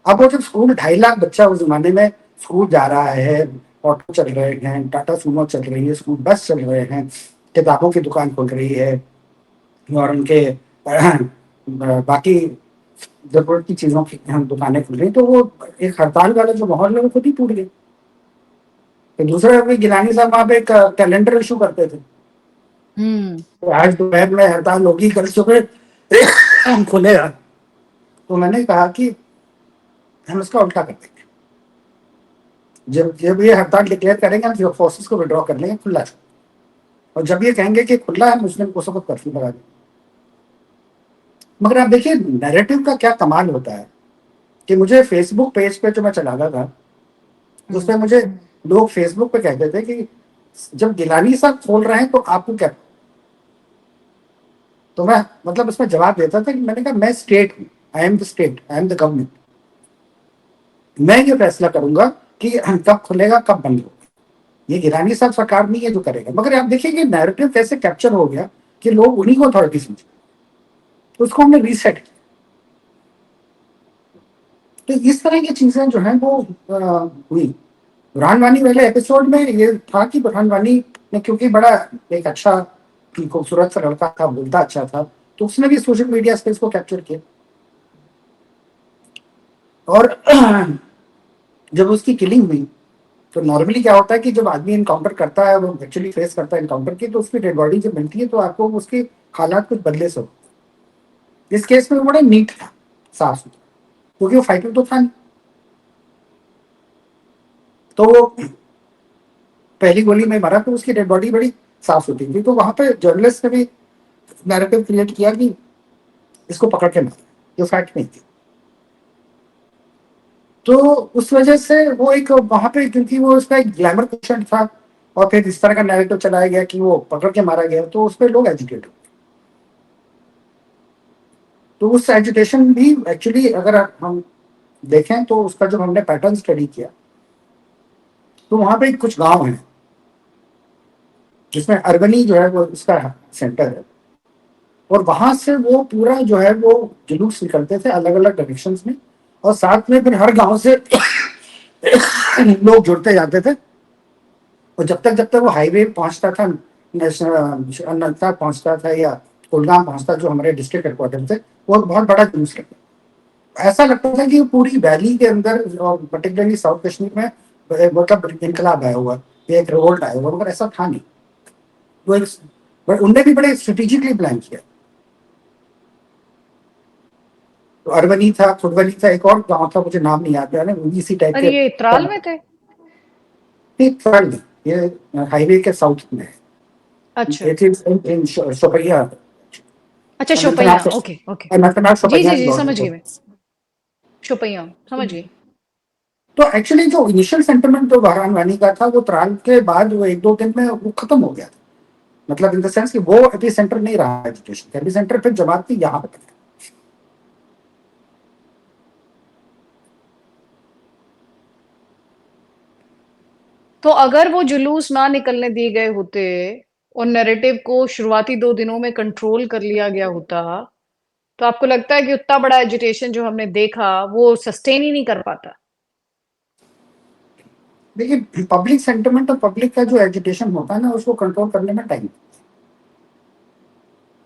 अब वो जब स्कूल 2.5 लाख बच्चा उस जमाने में स्कूल जा रहा है, ऑटो चल रहे हैं, टाटा सुमो चल रही है, स्कूल बस चल रहे हैं, किताबों की दुकान खुल रही है, और उनके बाकी जरूरत की चीजों की दुकानें खुल रही, तो वो एक हड़ताल वाला जो माहौल है वो खुद ही टूट गया। तो दूसरा अभी गिलानी साहब वहां पे एक कैलेंडर इशू करते थे, तो आज दोपहर में हड़ताल होगी, कल सुबह खुलेगा। तो मैंने कहा कि हम इसका उल्टा कर देंगे, जब जब ये हड़ताल डिक्लेयर करेंगे हम फोर्सेस को विड्रॉ कर लेंगे खुला, और जब ये कहेंगे कि खुला है मुस्लिम को सबको कर्फ्यू लगा देंगे। मगर आप देखिए नैरेटिव का क्या कमाल होता है कि मुझे फेसबुक पेज पे जो मैं चलाता था, उस पर मुझे लोग फेसबुक पे कहते थे कि जब गिलानी साहब खोल रहे हैं तो आपको क्या। तो मैं मतलब उसमें जवाब देता था कि मैंने कहा मैं स्टेट हूँ, I am the state, I am the government, मैं ये फैसला करूंगा कि कब खुलेगा कब बंद होगा, ये गिलानी साहब सरकार नहीं है जो करेगा। मगर आप देखिए कि नैरेटिव कैसे कैप्चर हो गया कि लोग उन्हीं को अथॉरिटी समझे, तो उसको हमने रीसेट किया। तो इस तरह की चीजें जो है वो हुई। बुरहान वानी वाले एपिसोड में ये था कि बुरहान वानी ने, क्योंकि बड़ा एक अच्छा खूबसूरत सा लड़का था, बोलता अच्छा था, तो उसने भी सोशल मीडिया स्पेस को कैप्चर किया। और जब उसकी किलिंग हुई तो नॉर्मली क्या होता है कि जब आदमी इनकाउंटर करता है, वो एक्चुअली फेस करता है इनकाउंटर की, तो उसकी डेड बॉडी जब मिलती है तो आपको उसके हालात कुछ बदले से होते हैं। इस केस में बड़ा नीट था, साफ सुथरा, क्योंकि वो फाइटर तो था नहीं। तो वो पहली गोली में मरा तो उसकी डेड बॉडी बड़ी साफ सुथरी थी। तो वहां पे जर्नलिस्ट ने भी नैरेटिव क्रिएट किया कि इसको पकड़ के मारा, जो फैक्ट नहीं थी। तो उस वजह से वो एक वहां पे, क्योंकि वो उसका एक ग्लैमर क्वेश्चन था, और फिर इस तरह का नैरेटिव चलाया गया कि वो पकड़ के मारा गया, तो उस पर लोग एजुकेट हो। तो उस एजुकेशन भी एक्चुअली अगर हम देखें तो उसका जब हमने पैटर्न स्टडी किया, तो वहां पे कुछ गांव हैं जिसमें अरबनी जो है वो इसका सेंटर है, और वहां से वो पूरा जो है वो जुलूस निकलते थे अलग अलग डायरेक्शंस में, और साथ में फिर हर गांव से लोग जुड़ते जाते थे। और जब तक वो हाईवे पहुंचता था, नेशनल अनंतनाग पहुंचता था या कुलगाम पहुंचता, जो हमारे डिस्ट्रिक्ट हेडक्वार्टर थे, वो बहुत बड़ा जुलूस लगता। ऐसा लगता था कि पूरी वैली के अंदर, और पर्टिकुलरली साउथ कश्मीर में, मतलब इनकलाब आया हुआ, एक रिवोल्ट आया हुआ, मगर ऐसा था नहीं। वो एक, बट उनने भी बड़े स्ट्रेटेजिकली प्लान किया। तो अरवनी था, खुडवली था, एक और गांव था मुझे नाम नहीं याद आ रहा, इसी टाइप और के। ये त्राल में थे? ये हाईवे के साउथ में है। अच्छा It is in शोपिया, अच्छा, अनंतनाग शोपियां, से, ओके ओके, अनंतनाग जी शोपिया जी की जी, बॉर्डर समझ गई पे। मैं, शोपियां समझ गई। तो एक्चुअली जो इनिशियल सेंटिमेंट जो बहरान वानी का था, वो त्राल के बाद वो 1-2 दिन में वो खत्म हो गया था। मतलब इन द सेंस कि वो एपी सेंटर नहीं रहा एजुकेशन, एपी सेंटर फिर जमात थी यहाँ पे। तो अगर वो जुलूस ना निकलने दिए गए होते और नैरेटिव को शुरुआती 2 दिनों में कंट्रोल कर लिया गया होता, तो आपको लगता है कि उतना बड़ा एजिटेशन जो हमने देखा, वो सस्टेन ही नहीं कर पाता? देखिए, पब्लिक सेंटिमेंट और पब्लिक का जो एजिटेशन होता है ना, उसको कंट्रोल करने में टाइम,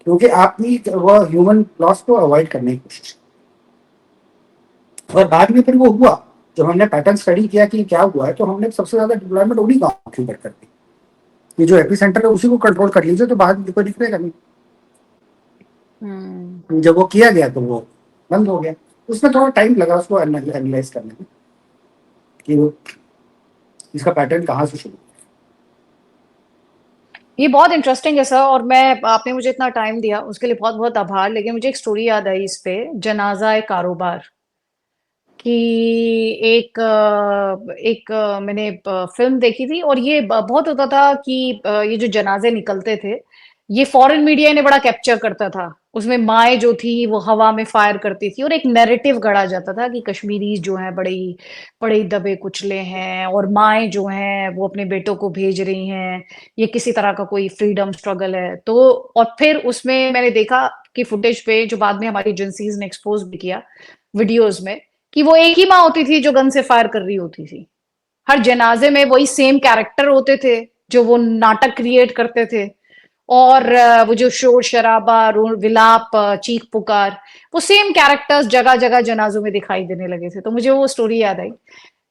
क्योंकि आपने वह ह्यूमन लॉस को अवॉइड करने की कोशिश की। और बाद में फिर वो हुआ, जब हमने पैटर्न स्टडी किया कि क्या हुआ है, तो हमने सबसे ज्यादा डिप्लॉयमेंट उन्हीं गाँव के ऊपर कर दी। ये जो एपी सेंटर है उसी को कंट्रोल कर लीजिए, तो बाद में कोई दिक्कत नहीं। जब वो किया गया तो वो बंद हो गया। उसमें थोड़ा टाइम लगा उसको एनालाइज करने में कि वो इसका पैटर्न कहाँ से शुरू। ये बहुत इंटरेस्टिंग है सर, और मैं आपने मुझे इतना टाइम दिया उसके लिए बहुत बहुत आभार। लेकिन मुझे एक स्टोरी याद आई इस पे, जनाजा ए कारोबार कि मैंने फिल्म देखी थी, और ये बहुत होता था कि ये जो जनाजे निकलते थे, ये फॉरेन मीडिया ने बड़ा कैप्चर करता था। उसमें माएँ जो थी वो हवा में फायर करती थी, और एक नैरेटिव गढ़ा जाता था कि कश्मीरी जो हैं बड़े बड़े दबे कुचले हैं, और माएँ जो हैं वो अपने बेटों को भेज रही हैं, ये किसी तरह का कोई फ्रीडम स्ट्रगल है। तो और फिर उसमें मैंने देखा कि फुटेज पे, जो बाद में हमारी एजेंसीज ने एक्सपोज भी किया वीडियोज में, कि वो एक ही माँ होती थी जो गन से फायर कर रही होती थी। हर जनाजे में वही सेम कैरेक्टर होते थे जो वो नाटक क्रिएट करते थे, और वो जो शोर शराबा, विलाप, चीख पुकार, वो सेम कैरेक्टर्स जगह जगह जनाजों में दिखाई देने लगे थे। तो मुझे वो स्टोरी याद आई।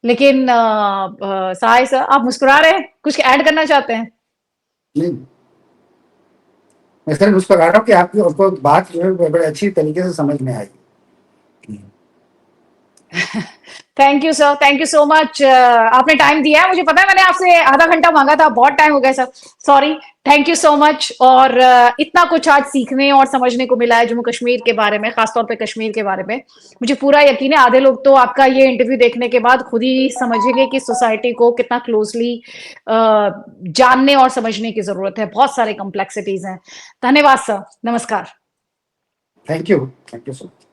लेकिन सहाय सर, आप मुस्कुरा रहे हैं, कुछ ऐड करना चाहते हैं? नहीं, मैं सिर्फ उसको कह रहा हूँ कि आपको बात जो है बड़े अच्छी तरीके से समझ में आई। Thank you sir, thank you so much. आपने टाइम दिया है, मुझे पता है मैंने आपसे आधा घंटा मांगा था, बहुत टाइम हो गया sir, sorry. Thank you so much. और इतना कुछ आज सीखने और समझने को मिला है जम्मू कश्मीर के बारे में, खासतौर पे कश्मीर के बारे में। मुझे पूरा यकीन है आधे लोग तो आपका ये इंटरव्यू देखने के बाद खुद ही समझेंगे कि सोसाइटी को कितना क्लोजली जानने और समझने की जरूरत है। बहुत सारे कॉम्प्लेक्सिटीज हैं। धन्यवाद सर, नमस्कार। Thank you so much.